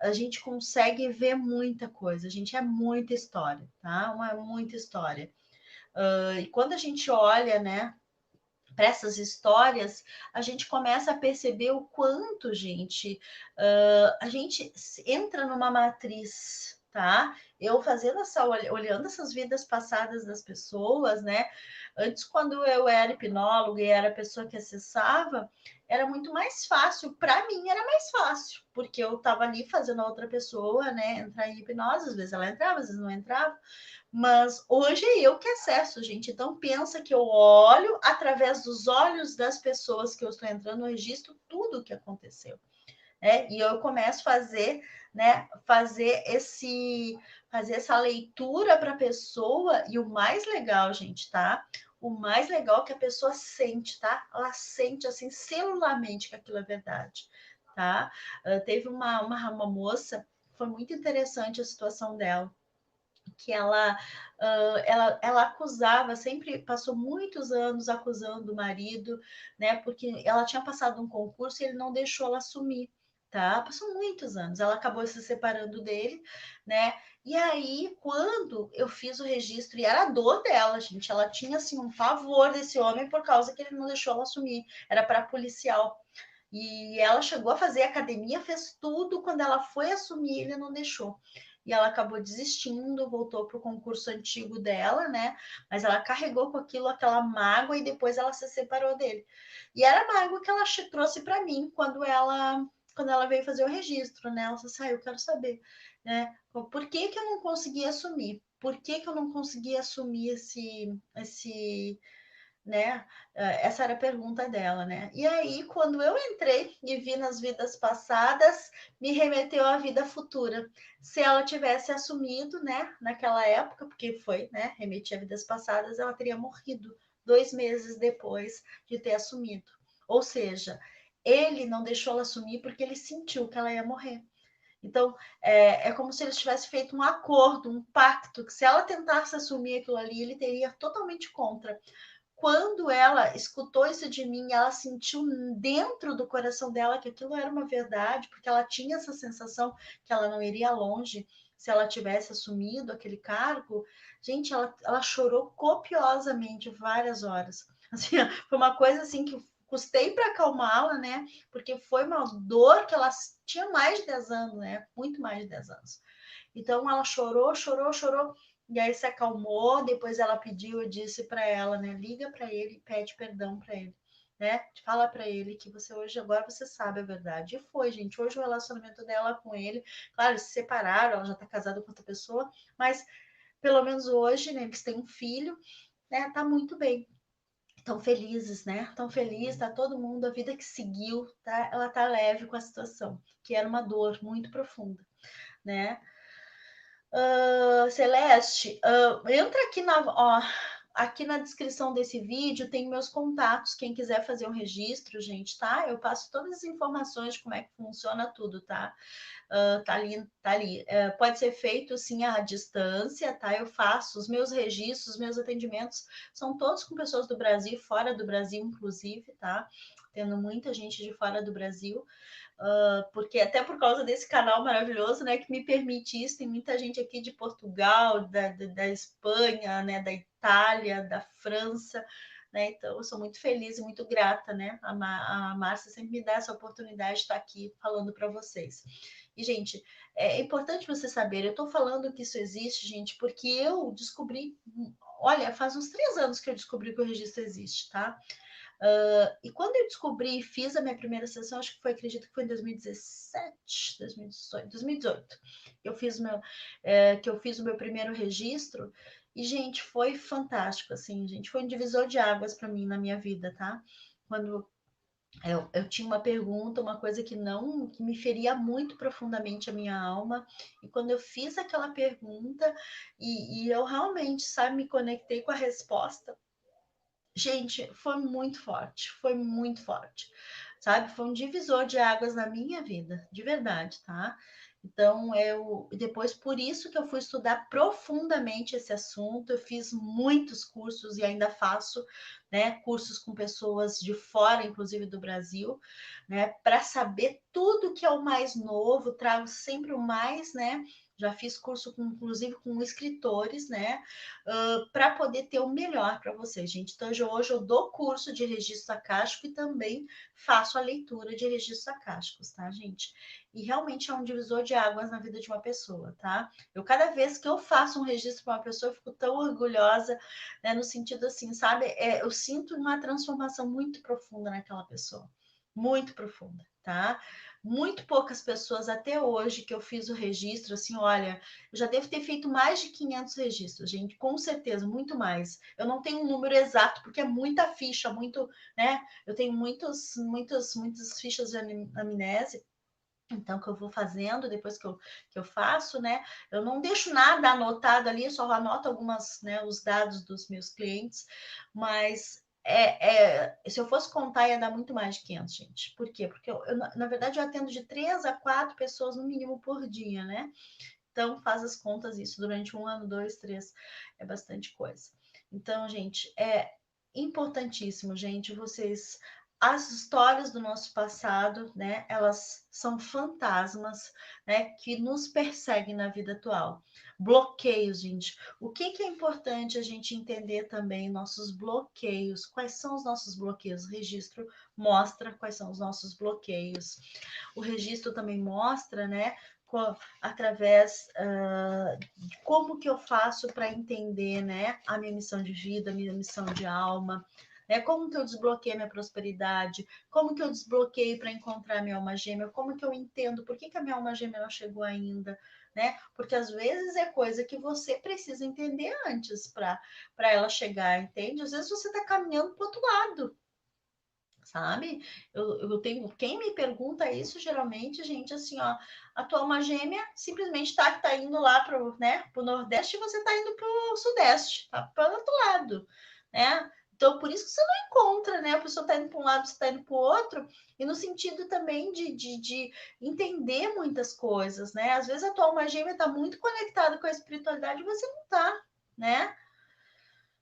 a gente consegue ver muita coisa, a gente é muita história, tá? Muita história. E quando a gente olha, né, para essas histórias, a gente começa a perceber o quanto, gente, a gente entra numa matriz, tá? Eu olhando essas vidas passadas das pessoas, né? Antes, quando eu era hipnóloga e era a pessoa que acessava, era muito mais fácil. Para mim, era mais fácil, porque eu estava ali fazendo a outra pessoa, né, entrar em hipnose. Às vezes ela entrava, às vezes não entrava. Mas hoje é eu que acesso, gente. Então pensa que eu olho através dos olhos das pessoas que eu estou entrando no registro tudo o que aconteceu, né? E eu começo a fazer, né? Fazer essa leitura para a pessoa, e o mais legal, gente, tá? O mais legal é que a pessoa sente, tá? Ela sente assim celularmente que aquilo é verdade, tá? Teve uma moça, foi muito interessante a situação dela, que ela acusava, sempre passou muitos anos acusando o marido, né? Porque ela tinha passado um concurso e ele não deixou ela assumir, tá? Passou muitos anos, ela acabou se separando dele, né? E aí, quando eu fiz o registro, e era a dor dela, gente, ela tinha assim um pavor desse homem por causa que ele não deixou ela assumir, era para policial. E ela chegou a fazer academia, fez tudo. Quando ela foi assumir, ele não deixou. E ela acabou desistindo, voltou para o concurso antigo dela, né? Mas ela carregou com aquilo, aquela mágoa, e depois ela se separou dele. E era a mágoa que ela trouxe para mim quando ela veio fazer o registro, né? Ela disse, eu quero saber, né? Por que que eu não consegui assumir? Por que que eu não consegui assumir esse né? Essa era a pergunta dela, né? E aí, quando eu entrei e vi nas vidas passadas, me remeteu à vida futura. Se ela tivesse assumido, né, naquela época, porque foi, né, remetia a vidas passadas, ela teria morrido 2 meses depois de ter assumido. Ou seja, ele não deixou ela assumir porque ele sentiu que ela ia morrer. Então, é como se eles tivessem feito um acordo, um pacto, que se ela tentasse assumir aquilo ali, ele teria totalmente contra. Quando ela escutou isso de mim, ela sentiu dentro do coração dela que aquilo era uma verdade, porque ela tinha essa sensação que ela não iria longe se ela tivesse assumido aquele cargo. Gente, ela chorou copiosamente várias horas. Assim, foi uma coisa assim que custei para acalmá-la, né? Porque foi uma dor que ela tinha mais de 10 anos, né? Muito mais de 10 anos. Então ela chorou, chorou, chorou, e aí se acalmou. Depois ela pediu, eu disse para ela, né? Liga para ele, pede perdão para ele, né? Fala para ele que você hoje, agora você sabe a verdade. E foi, gente. Hoje o relacionamento dela com ele, claro, se separaram, ela já tá casada com outra pessoa, mas pelo menos hoje, né? Eles têm um filho, né? Tá muito bem. Estão felizes, né? Estão felizes, tá todo mundo, a vida que seguiu, tá? Ela tá leve com a situação, que era uma dor muito profunda, né? Celeste, entra aqui na descrição desse vídeo, tem meus contatos. Quem quiser fazer um registro, gente, tá? Eu passo todas as informações de como é que funciona tudo, tá? Tá ali, tá ali. Pode ser feito sim à distância, tá? Eu faço os meus registros, os meus atendimentos são todos com pessoas do Brasil, fora do Brasil, inclusive, tá? Tendo muita gente de fora do Brasil. porque até por causa desse canal maravilhoso, né, que me permite isso, tem muita gente aqui de Portugal, da Espanha, né, da Itália, da França, né, então eu sou muito feliz e muito grata, né, a Márcia sempre me dá essa oportunidade de estar aqui falando para vocês. E, gente, é importante você saber, eu estou falando que isso existe, gente, porque eu descobri, olha, faz uns 3 anos que eu descobri que o registro existe, tá? E quando eu descobri e fiz a minha primeira sessão, acho que foi, acredito que foi em 2017, 2018, 2018, que eu fiz o meu primeiro registro, e, gente, foi fantástico, assim, gente, foi um divisor de águas para mim na minha vida, tá? Quando eu tinha uma pergunta, uma coisa que me feria muito profundamente a minha alma, e quando eu fiz aquela pergunta, e eu realmente, sabe, me conectei com a resposta, gente, foi muito forte, sabe? Foi um divisor de águas na minha vida, de verdade, tá? Então, depois, por isso que eu fui estudar profundamente esse assunto, eu fiz muitos cursos e ainda faço, né, cursos com pessoas de fora, inclusive do Brasil, né, para saber tudo que é o mais novo, trago sempre o mais, né, já fiz curso, inclusive, com escritores, né, para poder ter o melhor para vocês, gente. Então, hoje eu dou curso de registro acástico e também faço a leitura de registros acásticos, tá, gente? E realmente é um divisor de águas na vida de uma pessoa, tá? Cada vez que eu faço um registro para uma pessoa, eu fico tão orgulhosa, né, no sentido assim, sabe? Eu sinto uma transformação muito profunda naquela pessoa, muito profunda, tá? Muito poucas pessoas até hoje que eu fiz o registro, assim, olha, eu já devo ter feito mais de 500 registros, gente, com certeza, muito mais. Eu não tenho um número exato, porque é muita ficha, muito, né? Eu tenho muitas fichas de anamnese, então, que eu vou fazendo, depois que eu faço, né? Eu não deixo nada anotado ali, só anoto algumas, né, os dados dos meus clientes, mas se eu fosse contar, ia dar muito mais de 500, gente. Por quê? Porque na verdade, eu atendo de 3 a 4 pessoas no mínimo por dia, né? Então, faz as contas isso durante 1 ano, 2, 3, é bastante coisa. Então, gente, é importantíssimo, gente, vocês. As histórias do nosso passado, né, elas são fantasmas, né, que nos perseguem na vida atual. Bloqueios, gente. O que é importante a gente entender também? Nossos bloqueios. Quais são os nossos bloqueios? O registro mostra quais são os nossos bloqueios. O registro também mostra, né, através de como que eu faço para entender, né, a minha missão de vida, a minha missão de alma, né, como que eu desbloqueio minha prosperidade, como que eu desbloqueio para encontrar minha alma gêmea, como que eu entendo por que a minha alma gêmea não chegou ainda, né? Porque às vezes é coisa que você precisa entender antes para ela chegar, entende? Às vezes você está caminhando para o outro lado, sabe? Eu tenho, quem me pergunta isso geralmente, gente, assim, ó, a tua alma gêmea simplesmente tá indo lá pro, né, pro Nordeste e você tá indo pro Sudeste, tá para outro lado, né? Então, por isso que você não encontra, né? A pessoa tá indo para um lado, você tá indo para o outro, e no sentido também de entender muitas coisas, né? Às vezes a tua alma gêmea tá muito conectada com a espiritualidade e você não tá, né?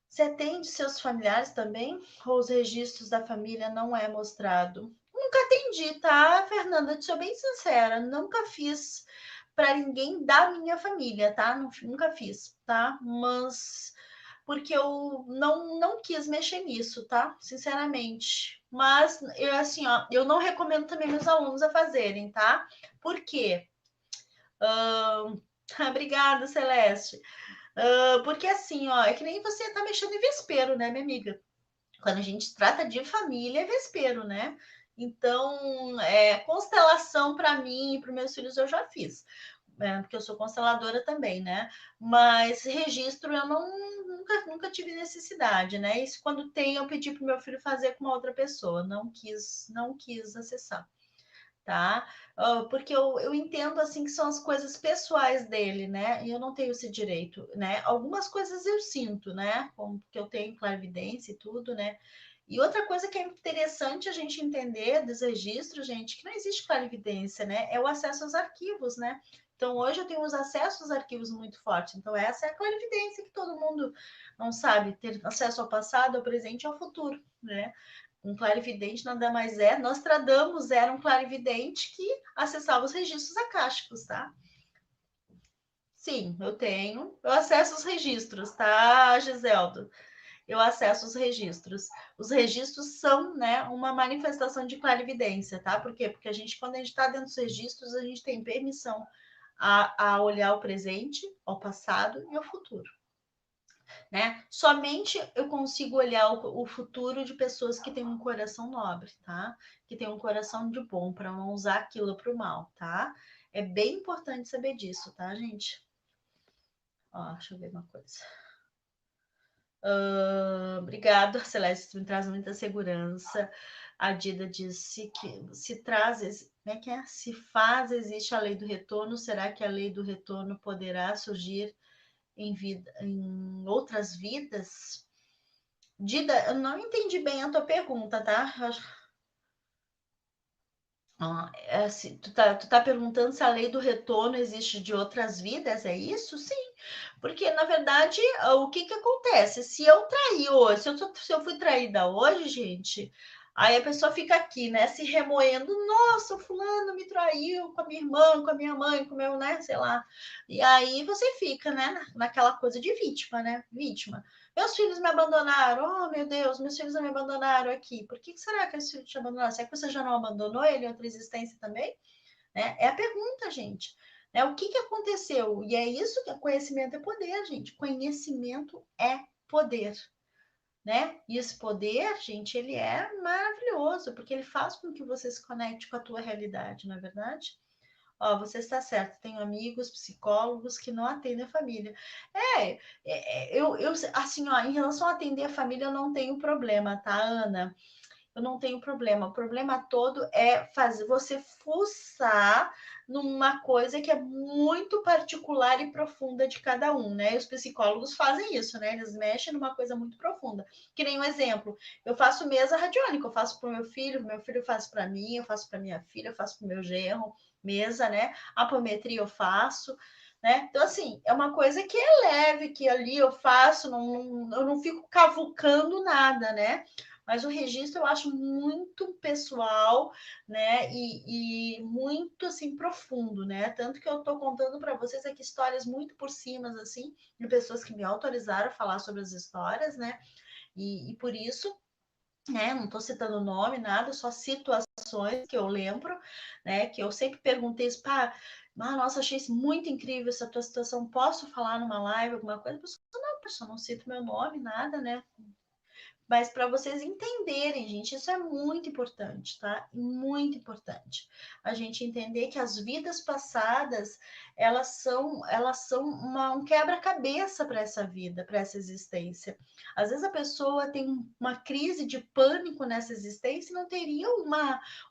Você atende seus familiares também? Ou os registros da família não é mostrado? Nunca atendi, tá, Fernanda? Te sou bem sincera, nunca fiz para ninguém da minha família, tá? Nunca fiz, tá? Mas porque eu não quis mexer nisso, tá? Sinceramente. Mas eu assim, ó, eu não recomendo também meus alunos a fazerem, tá? Por quê? Obrigada, Celeste. Porque assim, ó, é que nem você tá mexendo em vespeiro, né, minha amiga? Quando a gente trata de família, é vespeiro, né? Então, constelação para mim e para meus filhos eu já fiz, porque eu sou consteladora também, né? Mas registro eu nunca tive necessidade, né? Isso quando tem, eu pedi para o meu filho fazer com uma outra pessoa, não quis acessar, tá? Porque eu entendo assim que são as coisas pessoais dele, né? E eu não tenho esse direito, né? Algumas coisas eu sinto, né? Como que eu tenho clarividência e tudo, né? E outra coisa que é interessante a gente entender dos registros, gente, que não existe clarividência, né? É o acesso aos arquivos, né? Então, hoje eu tenho os acessos aos arquivos muito fortes. Então, essa é a clarividência que todo mundo não sabe ter acesso ao passado, ao presente e ao futuro, né? Um clarividente nada mais é. Nostradamus era um clarividente que acessava os registros acásticos, tá? Sim, eu tenho. Eu acesso os registros, tá, Giseldo? Eu acesso os registros. Os registros são, né, uma manifestação de clarividência, tá? Por quê? Porque a gente, quando a gente está dentro dos registros, a gente tem permissão a olhar o presente, ao passado e ao futuro. Né? Somente eu consigo olhar o futuro de pessoas que têm um coração nobre, tá? Que tem um coração de bom, para não usar aquilo para o mal, tá? É bem importante saber disso, tá, gente? Ó, deixa eu ver uma coisa. Obrigado, Celeste, me traz muita segurança. A Dida disse que se traz, como é? Se faz, existe a lei do retorno, será que a lei do retorno poderá surgir em outras vidas? Dida, eu não entendi bem a tua pergunta, tá? É assim, tu tá perguntando se a lei do retorno existe de outras vidas, é isso? Sim, porque na verdade, o que que acontece? Se eu trair hoje, se eu fui traída hoje, gente, aí a pessoa fica aqui, né, se remoendo, nossa, o fulano me traiu com a minha irmã, com a minha mãe, com o meu, né, sei lá. E aí você fica, né, naquela coisa de vítima, né? Vítima. Meus filhos me abandonaram. Oh, meu Deus, meus filhos me abandonaram aqui. Por que será que os filhos te abandonaram? Será que você já não abandonou ele em outra existência também? Né? É a pergunta, gente. Né? O que, que aconteceu? E é isso que conhecimento é poder, gente. Conhecimento é poder. Né? E esse poder, gente, ele é maravilhoso, porque ele faz com que você se conecte com a tua realidade, não é verdade? Ó, você está certo, tenho amigos psicólogos que não atendem a família. Eu, assim, ó, em relação a atender a família, eu não tenho problema, tá, Ana? Eu não tenho problema. O problema todo é fazer você fuçar numa coisa que é muito particular e profunda de cada um, né? E os psicólogos fazem isso, né? Eles mexem numa coisa muito profunda. Que nem um exemplo, eu faço mesa radiônica, eu faço para o meu filho faz para mim, eu faço para minha filha, eu faço para o meu genro, mesa, né? Apometria eu faço. Né? Então, assim, é uma coisa que é leve, que ali eu faço, eu não fico cavucando nada, né? Mas o registro eu acho muito pessoal, né? E muito assim profundo, né? Tanto que eu estou contando para vocês aqui histórias muito por cima, assim, de pessoas que me autorizaram a falar sobre as histórias, né? E por isso, né? Não estou citando nome, nada, só situações que eu lembro, né? Que eu sempre perguntei isso, pá, nossa, achei isso muito incrível essa tua situação. Posso falar numa live, alguma coisa? A pessoa, não, pessoal, não cito meu nome, nada, né? Mas para vocês entenderem, gente, isso é muito importante, tá? Muito importante. A gente entender que as vidas passadas, elas são um quebra-cabeça para essa vida, para essa existência. Às vezes a pessoa tem uma crise de pânico nessa existência e não teria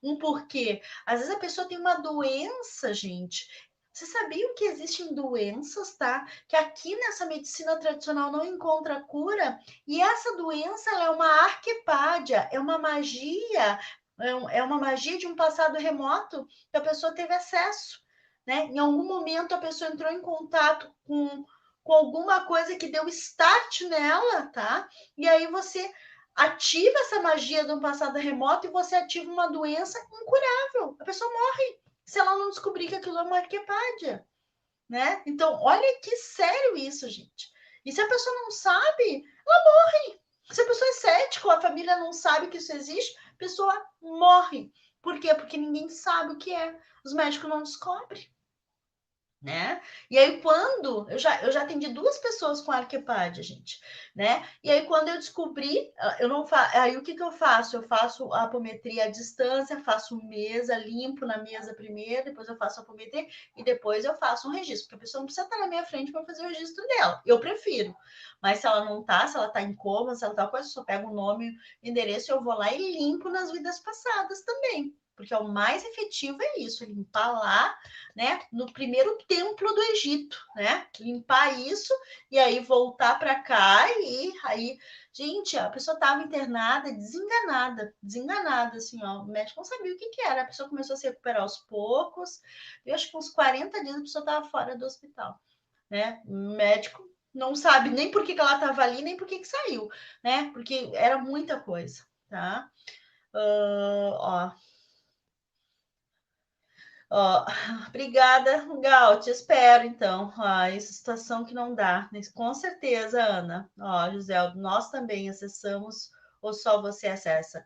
um porquê. Às vezes a pessoa tem uma doença, gente, vocês sabiam que existem doenças, tá? Que aqui nessa medicina tradicional não encontra cura, e essa doença é uma arquepádia, é uma magia, é uma magia de um passado remoto que a pessoa teve acesso, né? Em algum momento a pessoa entrou em contato com alguma coisa que deu start nela, tá? E aí você ativa essa magia de um passado remoto e você ativa uma doença incurável. A pessoa morre se ela não descobrir que aquilo é uma arquepádia, né? Então, olha que sério isso, gente. E se a pessoa não sabe, ela morre. Se a pessoa é cética, a família não sabe que isso existe, a pessoa morre. Por quê? Porque ninguém sabe o que é. Os médicos não descobrem. Né? E aí quando eu já atendi duas pessoas com arquepádia, gente, né? E aí quando eu descobri, eu não aí o que que eu faço? Eu faço a apometria à distância, faço mesa, limpo na mesa primeiro, depois eu faço a apometria e depois eu faço um registro, porque a pessoa não precisa estar na minha frente para fazer o registro dela. Eu prefiro. Mas se ela não tá, se ela tá em coma, se ela tá coisa, eu só pego o nome, o endereço, eu vou lá e limpo nas vidas passadas também. Porque é o mais efetivo é isso, limpar lá, né, no primeiro templo do Egito, né? Limpar isso e aí voltar para cá e aí, gente, a pessoa estava internada, desenganada, assim, ó. O médico não sabia o que que era. A pessoa começou a se recuperar aos poucos. Eu acho que uns 40 dias a pessoa estava fora do hospital, né? O médico não sabe nem por que ela estava ali, nem por que saiu, né? Porque era muita coisa. tá? Ó, ó, obrigada, Gal, te espero, então. Essa situação que não dá, né? Com certeza, Ana. Ó, José, nós também acessamos, ou só você acessa?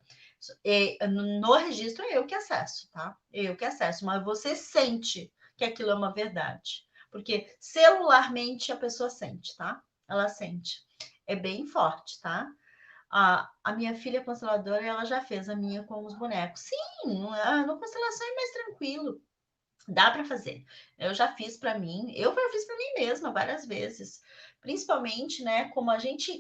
No registro é eu que acesso, tá? Eu que acesso, mas você sente que aquilo é uma verdade. Porque celularmente a pessoa sente, tá? Ela sente. É bem forte, tá? A minha filha consteladora, ela já fez a minha com os bonecos. Sim, no constelação é mais tranquilo. Dá para fazer. Eu já fiz para mim, eu já fiz para mim mesma várias vezes. Principalmente, né, como gente,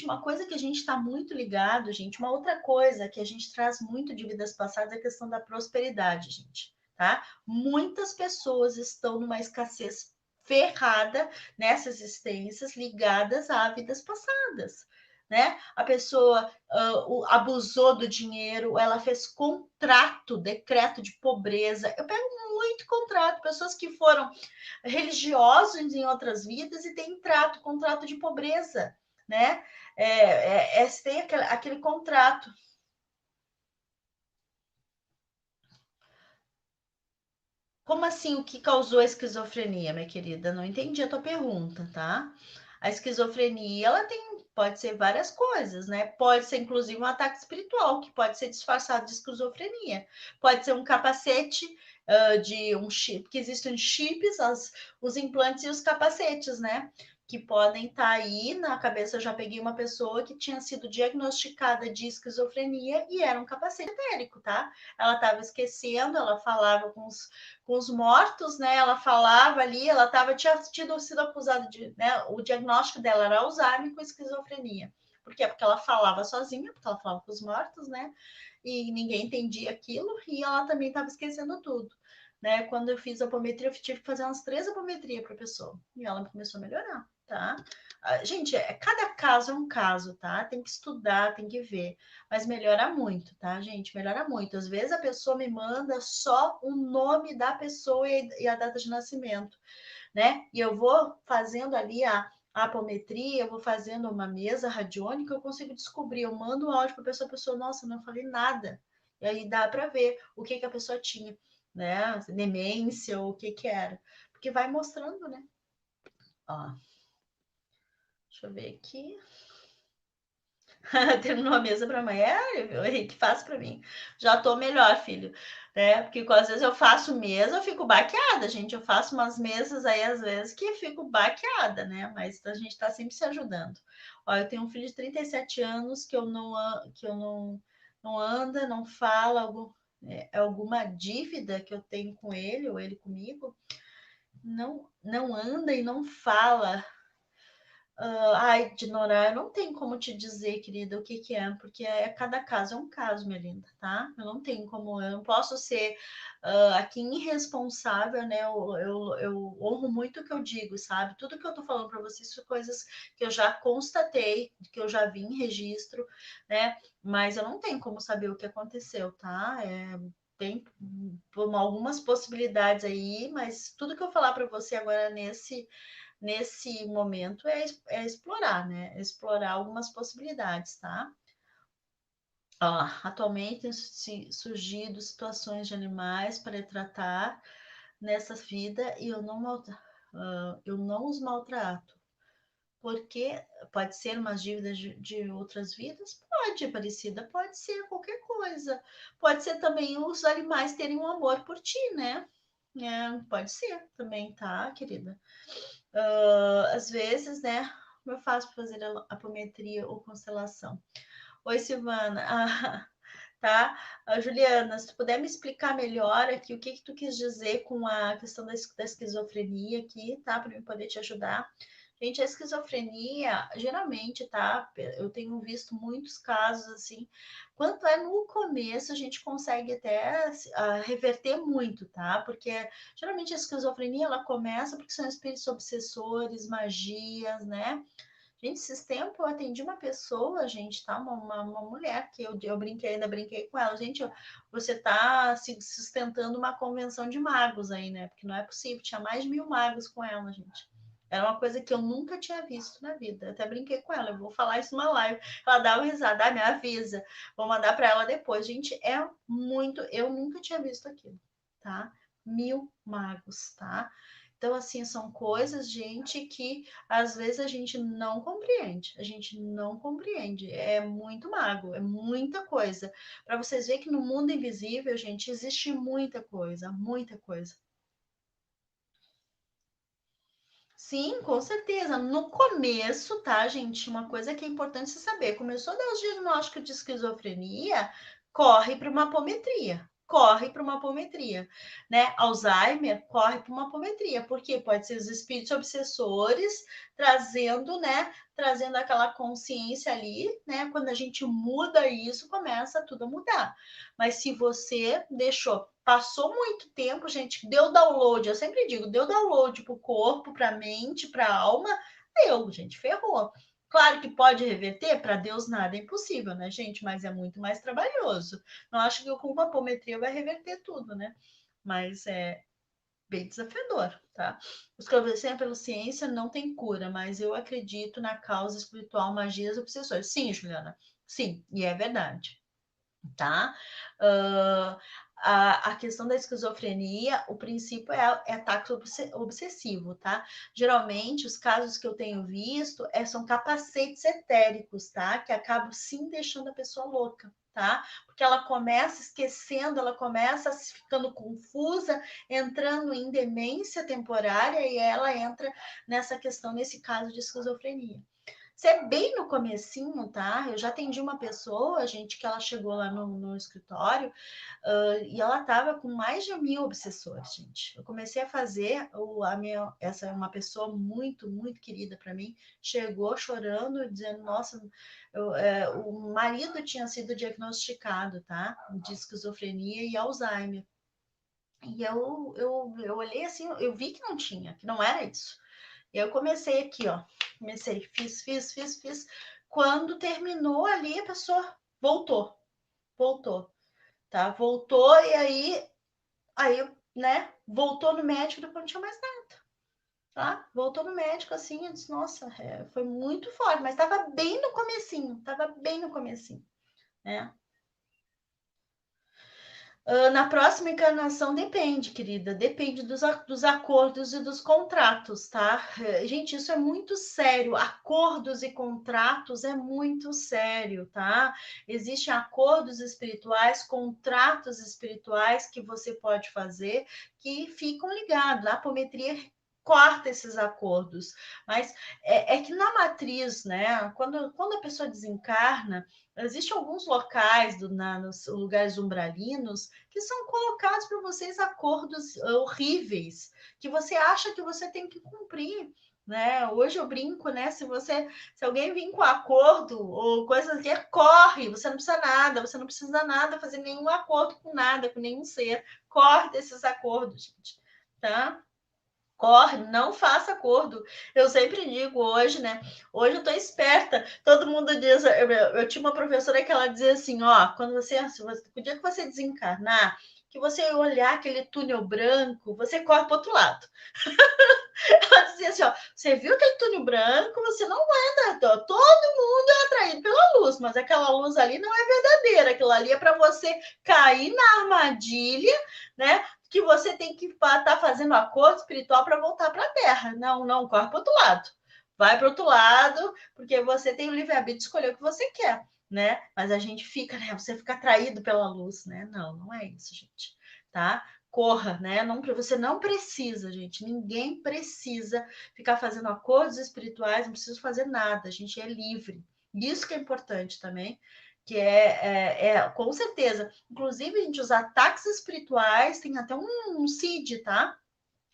uma coisa que a gente está muito ligado, gente, uma outra coisa que a gente traz muito de vidas passadas é a questão da prosperidade, gente, tá? Muitas pessoas estão numa escassez ferrada nessas existências ligadas a vidas passadas, né? A pessoa abusou do dinheiro, ela fez contrato, decreto de pobreza. Eu pego muito contrato, pessoas que foram religiosos em outras vidas e têm contrato de pobreza, né? Tem aquele contrato. Como assim o que causou a esquizofrenia, minha querida? Não entendi a tua pergunta, tá? A esquizofrenia, ela pode ser várias coisas, né? Pode ser inclusive um ataque espiritual, que pode ser disfarçado de esquizofrenia. Pode ser um capacete de um chip, porque existem chips, os implantes e os capacetes, né? Que podem estar aí na cabeça. Eu já peguei uma pessoa que tinha sido diagnosticada de esquizofrenia e era um capacete etérico, tá? Ela estava esquecendo, ela falava com os mortos, né? Ela falava ali, tinha sido acusada de, né? O diagnóstico dela era Alzheimer com esquizofrenia. Por quê? Porque ela falava sozinha, porque ela falava com os mortos, né? E ninguém entendia aquilo, e ela também estava esquecendo tudo. Né? Quando eu fiz a apometria, eu tive que fazer umas 3 apometrias para a pessoa. E ela começou a melhorar, tá? Gente, cada caso é um caso, tá? Tem que estudar, tem que ver. Mas melhora muito, tá, gente? Melhora muito. Às vezes a pessoa me manda só o nome da pessoa e a data de nascimento, né? E eu vou fazendo ali a apometria, eu vou fazendo uma mesa radiônica, eu consigo descobrir. Eu mando um áudio para a pessoa, nossa, não falei nada. E aí dá para ver o que a pessoa tinha, né? Demência ou o que era. Porque vai mostrando, né? Ó, deixa eu ver aqui. Terminou a mesa para amanhã, o Henrique faz para mim. Já tô melhor, filho. Né? Porque às vezes eu faço mesa, eu fico baqueada, gente. Eu faço umas mesas aí, às vezes, que fico baqueada, né? Mas a gente está sempre se ajudando. Ó, eu tenho um filho de 37 anos que eu não anda, não fala, alguma dívida que eu tenho com ele, ou ele comigo, não anda e não fala. Ai, de Nora, eu não tenho como te dizer, querida, o que que é, porque cada caso é um caso, minha linda, tá? Eu não tenho como, eu não posso ser aqui irresponsável, né? Eu honro muito o que eu digo, sabe? Tudo que eu tô falando para vocês são coisas que eu já constatei, que eu já vi em registro, né? Mas eu não tenho como saber o que aconteceu, tá? Tem algumas possibilidades aí, mas tudo que eu falar para você agora nesse momento explorar, né? Explorar algumas possibilidades, tá? Atualmente tem surgido situações de animais para tratar nessa vida e eu não os maltrato. Porque pode ser umas dívidas de outras vidas? Pode, Aparecida, pode ser qualquer coisa. Pode ser também os animais terem um amor por ti, né? Pode ser também, tá, querida? Às vezes, né? Como eu faço para fazer apometria ou constelação? Oi, Silvana. Tá? Juliana, se tu puder me explicar melhor aqui o que que tu quis dizer com a questão da esquizofrenia aqui, tá? Para eu poder te ajudar. Gente, a esquizofrenia, geralmente, tá? Eu tenho visto muitos casos assim. Quanto é no começo, a gente consegue até reverter muito, tá? Porque geralmente a esquizofrenia ela começa porque são espíritos obsessores, magias, né? Gente, esses tempos eu atendi uma pessoa, gente, tá? Uma mulher que eu brinquei, ainda brinquei com ela. Gente, você tá se sustentando uma convenção de magos aí, né? Porque não é possível, tinha mais de 1000 magos com ela, gente. Era uma coisa que eu nunca tinha visto na vida. Eu até brinquei com ela, eu vou falar isso numa live. Ela dá uma risada, me avisa. Vou mandar para ela depois. Gente, é muito. Eu nunca tinha visto aquilo, tá? 1000 magos, tá? Então, assim, são coisas, gente, que às vezes a gente não compreende. A gente não compreende. É muito mago, é muita coisa. Para vocês verem que no mundo invisível, gente, existe muita coisa, muita coisa. Sim, com certeza. No começo, tá, gente? Uma coisa que é importante você saber: começou a dar os diagnósticos de esquizofrenia, corre para uma apometria. Corre para uma apometria, né? Alzheimer, corre para uma apometria, porque pode ser os espíritos obsessores trazendo, né? Trazendo aquela consciência ali, né? Quando a gente muda isso, começa tudo a mudar. Mas se você deixou, passou muito tempo, gente, deu download, eu sempre digo, deu download para o corpo, para a mente, para a alma, deu, gente, ferrou. Claro que pode reverter, para Deus nada é impossível, né, gente? Mas é muito mais trabalhoso. Não acho que com uma apometria vai reverter tudo, né? Mas é bem desafiador, tá? Os que obedecem pela ciência não tem cura, mas eu acredito na causa espiritual, magias, obsessões. Sim, Juliana, sim, e é verdade, tá? Uh, a questão da esquizofrenia, o princípio é ataque obsessivo, tá? Geralmente, os casos que eu tenho visto são capacetes etéricos, tá? Que acabam sim deixando a pessoa louca, tá? Porque ela começa esquecendo, ela começa ficando confusa, entrando em demência temporária e ela entra nessa questão, nesse caso de esquizofrenia. Isso é bem no comecinho, tá? Eu já atendi uma pessoa, gente, que ela chegou lá no escritório e ela tava com mais de 1000 obsessores, gente. Eu comecei a fazer, essa é uma pessoa muito, muito querida para mim, chegou chorando, dizendo, nossa, o marido tinha sido diagnosticado, tá? De esquizofrenia e Alzheimer. E eu olhei assim, eu vi que não tinha, que não era isso. E eu comecei aqui, ó. Comecei, fiz. Quando terminou ali, a pessoa voltou, tá? Voltou e aí, né? Voltou no médico, depois não tinha mais nada, tá? Voltou no médico assim, eu disse, nossa, foi muito forte, mas tava bem no comecinho, né? Na próxima encarnação depende, querida, depende dos acordos e dos contratos, tá? Gente, isso é muito sério. Acordos e contratos é muito sério, tá? Existem acordos espirituais, contratos espirituais que você pode fazer que ficam ligados. A apometria corta esses acordos, mas é que na matriz, né? Quando a pessoa desencarna, existem alguns locais nos lugares umbralinos que são colocados para vocês acordos horríveis que você acha que você tem que cumprir. Né? Hoje eu brinco, né? Se alguém vir com acordo ou coisa que corre, você não precisa nada, fazer nenhum acordo com nada, com nenhum ser. Corre desses acordos, gente, tá? Corre, não faça acordo. Eu sempre digo hoje, né? Hoje eu tô esperta. Todo mundo diz. Eu tinha uma professora que ela dizia assim: ó, quando o dia que você desencarnar, que você olhar aquele túnel branco, você corre para outro lado. Ela dizia assim: ó, você viu aquele túnel branco, você não anda. Todo mundo é atraído pela luz, mas aquela luz ali não é verdadeira. Aquilo ali é para você cair na armadilha, né? Que você tem que estar fazendo acordo espiritual para voltar para a Terra. Não, corre para outro lado. Vai para outro lado, porque você tem o livre-arbítrio de escolher o que você quer, né? Mas a gente fica, né? Você fica atraído pela luz, né? Não é isso, gente, tá? Corra, né? Não, você não precisa, gente. Ninguém precisa ficar fazendo acordos espirituais, não precisa fazer nada. A gente é livre. Isso que é importante também, que com certeza. Inclusive, gente, os ataques espirituais tem até um CID, tá?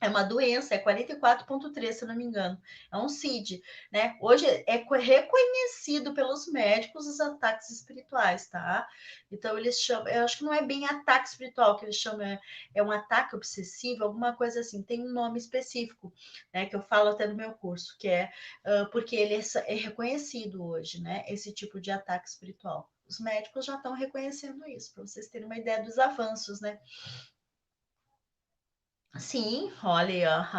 É uma doença, é 44.3, se não me engano. É um CID, né? Hoje é reconhecido pelos médicos os ataques espirituais, tá? Então eles chamam, eu acho que não é bem ataque espiritual que eles chamam, é um ataque obsessivo, alguma coisa assim, tem um nome específico, né? Que eu falo até no meu curso, que porque ele é reconhecido hoje, né? Esse tipo de ataque espiritual. Os médicos já estão reconhecendo isso, para vocês terem uma ideia dos avanços, né? Sim, olha,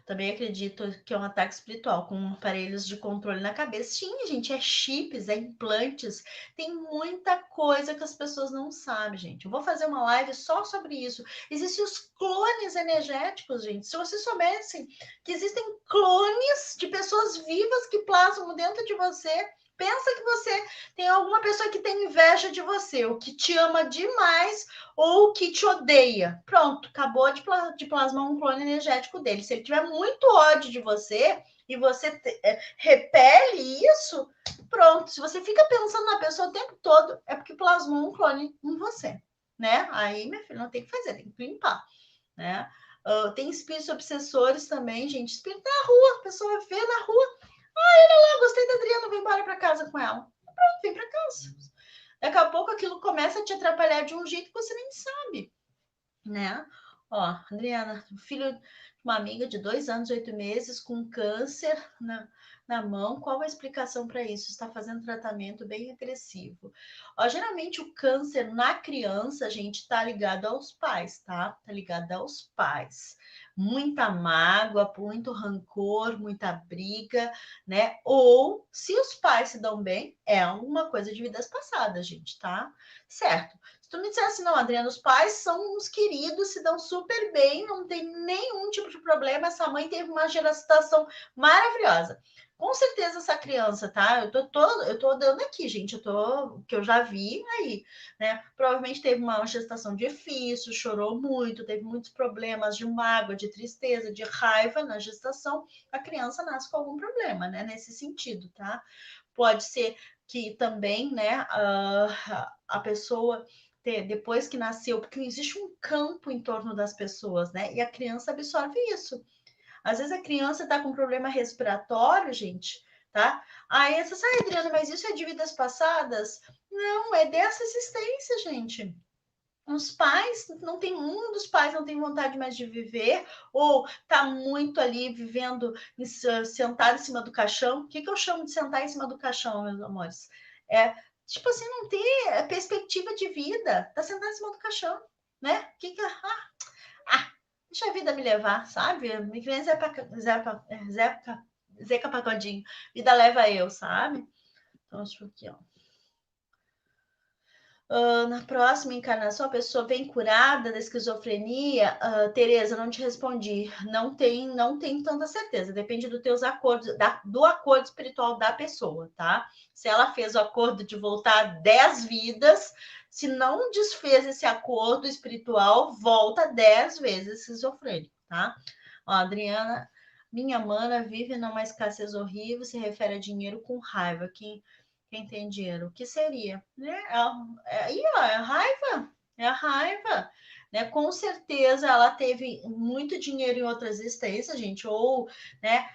Também acredito que é um ataque espiritual, com aparelhos de controle na cabeça. Sim, gente, é chips, é implantes. Tem muita coisa que as pessoas não sabem, gente. Eu vou fazer uma live só sobre isso. Existem os clones energéticos, gente. Se vocês soubessem que existem clones de pessoas vivas que plasmam dentro de você, pensa que você tem alguma pessoa que tem inveja de você, ou que te ama demais, ou que te odeia. Pronto, acabou de plasmar um clone energético dele. Se ele tiver muito ódio de você e você repele isso, pronto. Se você fica pensando na pessoa o tempo todo, é porque plasmou um clone em você, né? Aí, minha filha, não tem que fazer, tem que limpar, né? Tem espíritos obsessores também, gente. Espírito na rua, a pessoa vê na rua. Ah, gostei da Adriana, vou embora para casa com ela. Pronto, vem para casa. Daqui a pouco aquilo começa a te atrapalhar de um jeito que você nem sabe, né? Ó, Adriana, filho de uma amiga de 2 anos, 8 meses, com câncer na mão. Qual a explicação para isso? Está fazendo tratamento bem agressivo. Ó, geralmente o câncer na criança, gente, tá ligado aos pais, tá? Tá ligado aos pais. Muita mágoa, muito rancor, muita briga, né? Ou se os pais se dão bem, é alguma coisa de vidas passadas, gente, tá? Certo. Se tu me dissesse assim, não, Adriana, os pais são uns queridos, se dão super bem, não tem nenhum tipo de problema, essa mãe teve uma gestação maravilhosa. Com certeza essa criança, tá? Eu tô dando aqui, gente, que eu já vi aí, né? Provavelmente teve uma gestação difícil, chorou muito, teve muitos problemas de mágoa, de tristeza, de raiva na gestação. A criança nasce com algum problema, né? Nesse sentido, tá? Pode ser que também, né, a pessoa depois que nasceu, porque existe um campo em torno das pessoas, né? E a criança absorve isso. Às vezes a criança está com problema respiratório, gente, tá? Aí você sai, Adriana, mas isso é de vidas passadas? Não, é dessa existência, gente. Os pais, não tem um dos pais não tem vontade mais de viver, ou tá muito ali vivendo, sentado em cima do caixão. O que eu chamo de sentar em cima do caixão, meus amores? É, tipo assim, não ter perspectiva de vida, tá sentado em cima do caixão, né? Deixa a vida me levar, sabe? Me criança Zeca Pagodinho, vida leva eu, sabe? Então, deixa eu aqui, ó. Na próxima encarnação, a pessoa vem curada da esquizofrenia. Tereza, não te respondi. Não tem tanta certeza. Depende dos teus acordos, do acordo espiritual da pessoa, tá? Se ela fez o acordo de voltar 10 vidas, se não desfez esse acordo espiritual, volta 10 vezes esquizofrênico, tá? Ó, Adriana, minha mana vive numa escassez horrível, se refere a dinheiro com raiva. Quem tem dinheiro, o que seria? Né? Aí, ó, é a raiva, é a raiva. Né? Com certeza ela teve muito dinheiro em outra existência, gente, ou né,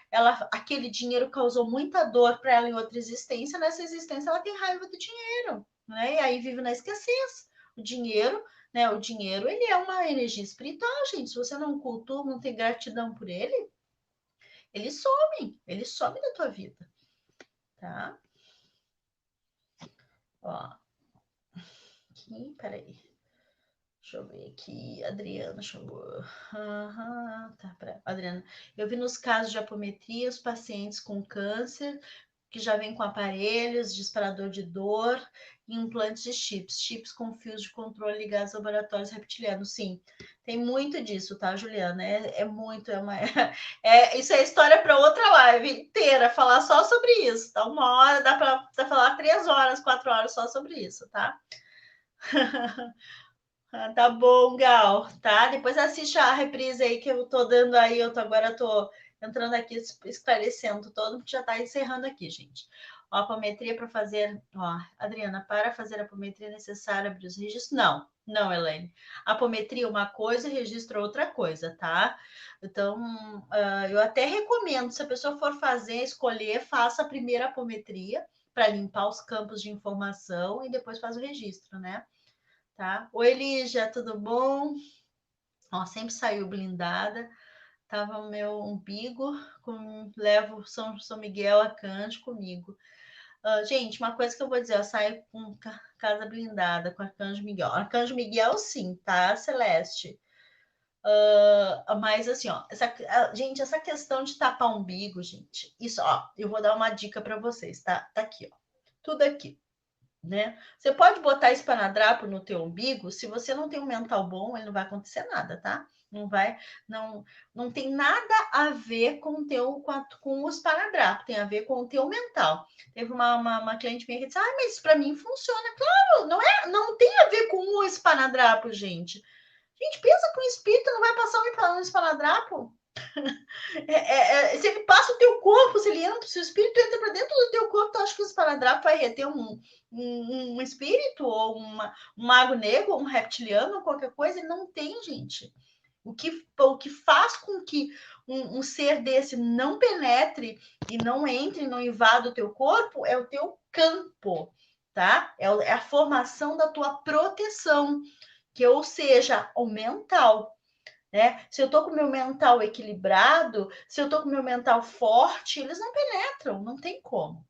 aquele dinheiro causou muita dor para ela em outra existência, nessa existência ela tem raiva do dinheiro, né? E aí vive na escassez. O dinheiro, né? O dinheiro, ele é uma energia espiritual, gente. Se você não cultua, não tem gratidão por ele some da tua vida, tá? Ó, aqui, peraí. Deixa eu ver aqui, Adriana chegou. Tá, Adriana. Eu vi nos casos de apometria os pacientes com câncer que já vêm com aparelhos, disparador de dor e implantes de chips com fios de controle ligados a laboratórios reptilianos. Sim, tem muito disso, tá, Juliana? É muito, isso é história para outra live inteira, falar só sobre isso, tá? 1 hora, dá para falar 3 horas, 4 horas só sobre isso, tá? Tá bom, Gal, tá? Depois assiste a reprise aí que eu tô dando aí, agora tô entrando aqui esclarecendo todo, já tá encerrando aqui, gente. Ó, apometria para fazer, ó, Adriana, para fazer a apometria é necessário abrir os registros? Não, Elaine. Apometria é uma coisa e registro é outra coisa, tá? Então, eu até recomendo, se a pessoa for fazer, escolher, faça a primeira apometria para limpar os campos de informação e depois faz o registro, né? Tá? Oi, Lígia, tudo bom? Ó, sempre saiu blindada. Tava o meu umbigo, levo São Miguel Arcanjo comigo. Gente, uma coisa que eu vou dizer, eu saio com casa blindada com Arcanjo Miguel. Arcanjo Miguel, sim, tá, Celeste? Mas assim, ó, gente, essa questão de tapar o umbigo, gente, isso, ó, eu vou dar uma dica para vocês, tá? Tá aqui, ó, tudo aqui, né? Você pode botar esparadrapo no teu umbigo, se você não tem um mental bom, ele não vai acontecer nada, tá? Não vai, não, não tem nada a ver com o teu, com o esparadrapo, tem a ver com o teu mental. Teve uma cliente minha que disse, ah, mas para mim funciona. Claro, não tem a ver com o esparadrapo, gente. Gente, pensa que o espírito não vai passar um esparadrapo. Se ele passa o teu corpo, se ele entra, se o espírito entra para dentro do teu corpo, tu acha que o esparadrapo vai reter um espírito ou um mago negro, um reptiliano, qualquer coisa? Ele não tem, gente. O que faz com que um ser desse não penetre e não entre, não invada o teu corpo é o teu campo, tá? É a formação da tua proteção, que ou seja, o mental. Né? Se eu tô com o meu mental equilibrado, se eu tô com o meu mental forte, eles não penetram, não tem como.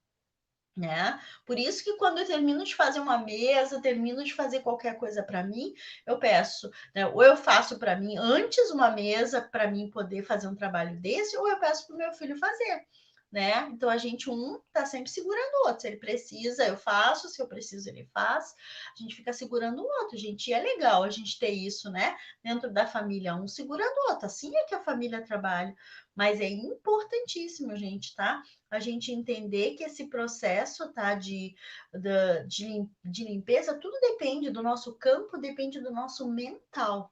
Né? Por isso que quando eu termino de fazer uma mesa, termino de fazer qualquer coisa para mim, eu peço, né? Ou eu faço para mim antes uma mesa para mim poder fazer um trabalho desse, ou eu peço para o meu filho fazer. Né? Então a gente tá sempre segurando o outro. Se ele precisa, eu faço. Se eu preciso, ele faz. A gente fica segurando o outro, gente. E é legal a gente ter isso, né? Dentro da família, um segurando o outro. Assim é que a família trabalha. Mas é importantíssimo, gente, tá? A gente entender que esse processo, tá? De limpeza, tudo depende do nosso campo, depende do nosso mental.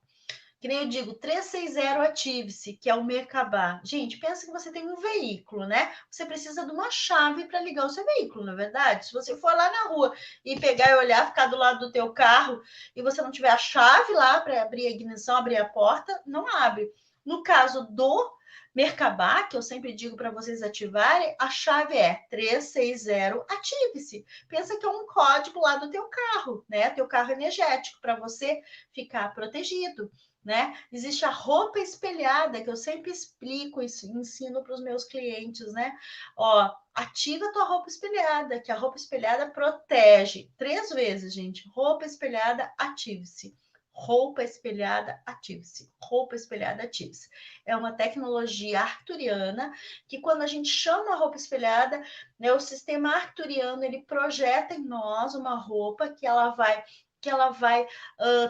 Que nem eu digo, 360 Ative-se, que é o Merkabah. Gente, pensa que você tem um veículo, né? Você precisa de uma chave para ligar o seu veículo, não é verdade? Se você for lá na rua e pegar e olhar, ficar do lado do teu carro e você não tiver a chave lá para abrir a ignição, abrir a porta, não abre. No caso do Merkabah, que eu sempre digo para vocês ativarem, a chave é 360 Ative-se. Pensa que é um código lá do teu carro, né? Teu carro energético, para você ficar protegido. Né? Existe a roupa espelhada, que eu sempre explico isso, ensino para os meus clientes, né? Ó, ativa a tua roupa espelhada, que a roupa espelhada protege. 3 vezes, gente. Roupa espelhada, ative-se. Roupa espelhada, ative-se. Roupa espelhada, ative-se. É uma tecnologia arcturiana que quando a gente chama a roupa espelhada, né, o sistema arcturiano ele projeta em nós uma roupa que ela vai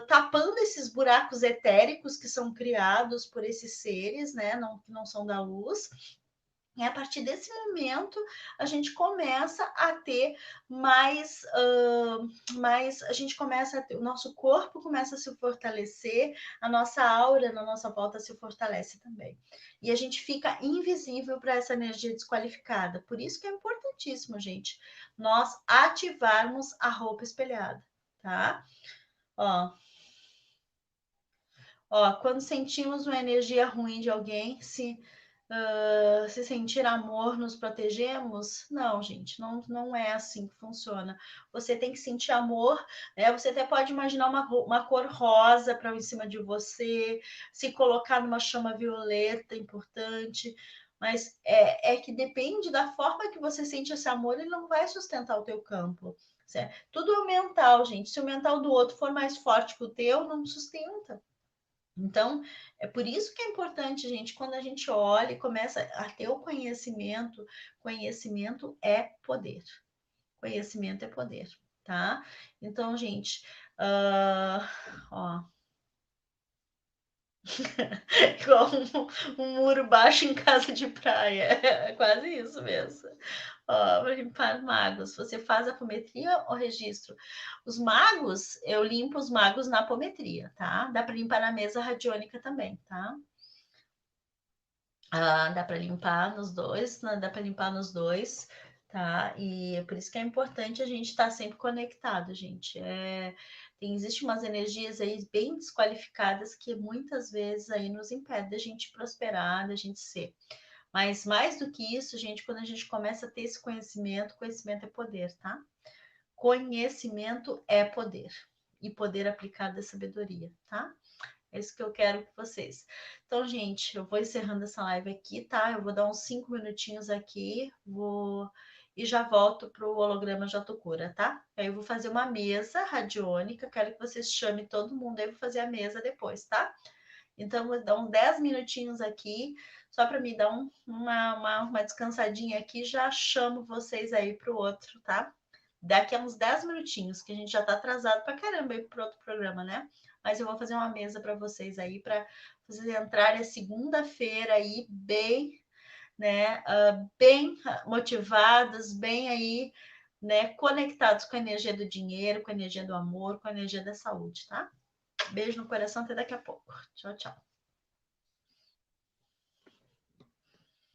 tapando esses buracos etéricos que são criados por esses seres, né, que não são da luz. E a partir desse momento, a gente começa a ter a gente começa a ter, o nosso corpo começa a se fortalecer, a nossa aura na nossa volta se fortalece também. E a gente fica invisível para essa energia desqualificada. Por isso que é importantíssimo, gente, nós ativarmos a roupa espelhada, tá? Ó, quando sentimos uma energia ruim de alguém, se sentir amor, nos protegemos? Não, gente, não é assim que funciona. Você tem que sentir amor, né? Você até pode imaginar uma cor rosa para em cima de você, se colocar numa chama violeta, importante. Mas é que depende da forma que você sente esse amor, ele não vai sustentar o teu campo. Certo? Tudo é o mental, gente. Se o mental do outro for mais forte que o teu, não sustenta. Então, é por isso que é importante, gente, quando a gente olha e começa a ter o conhecimento, conhecimento é poder. Conhecimento é poder, tá? Então, gente, ó, igual um muro baixo em casa de praia, é quase isso mesmo. Ó, para limpar magos, você faz a apometria ou registro? Os magos, eu limpo os magos na apometria, tá? Dá para limpar na mesa radiônica também, tá? Dá para limpar nos dois, né? Dá para limpar nos dois, tá? E é por isso que é importante a gente estar sempre conectado, gente. Existe umas energias aí bem desqualificadas que muitas vezes aí nos impedem da gente prosperar, da gente ser. Mas mais do que isso, gente, quando a gente começa a ter esse conhecimento, conhecimento é poder, tá? Conhecimento é poder. E poder aplicado é sabedoria, tá? É isso que eu quero com vocês. Então, gente, eu vou encerrando essa live aqui, tá? Eu vou dar uns 5 minutinhos aqui, e já volto para o holograma Jatocura, tá? Aí eu vou fazer uma mesa radiônica, quero que vocês chamem todo mundo, aí eu vou fazer a mesa depois, tá? Então, vou dar uns 10 minutinhos aqui, só para me dar uma descansadinha aqui, já chamo vocês aí para o outro, tá? Daqui a uns 10 minutinhos, que a gente já está atrasado para caramba aí para outro programa, né? Mas eu vou fazer uma mesa para vocês aí, para vocês entrarem segunda-feira aí bem, né? Bem motivados, bem aí, né? Conectados com a energia do dinheiro, com a energia do amor, com a energia da saúde, tá? Beijo no coração, até daqui a pouco. Tchau, tchau.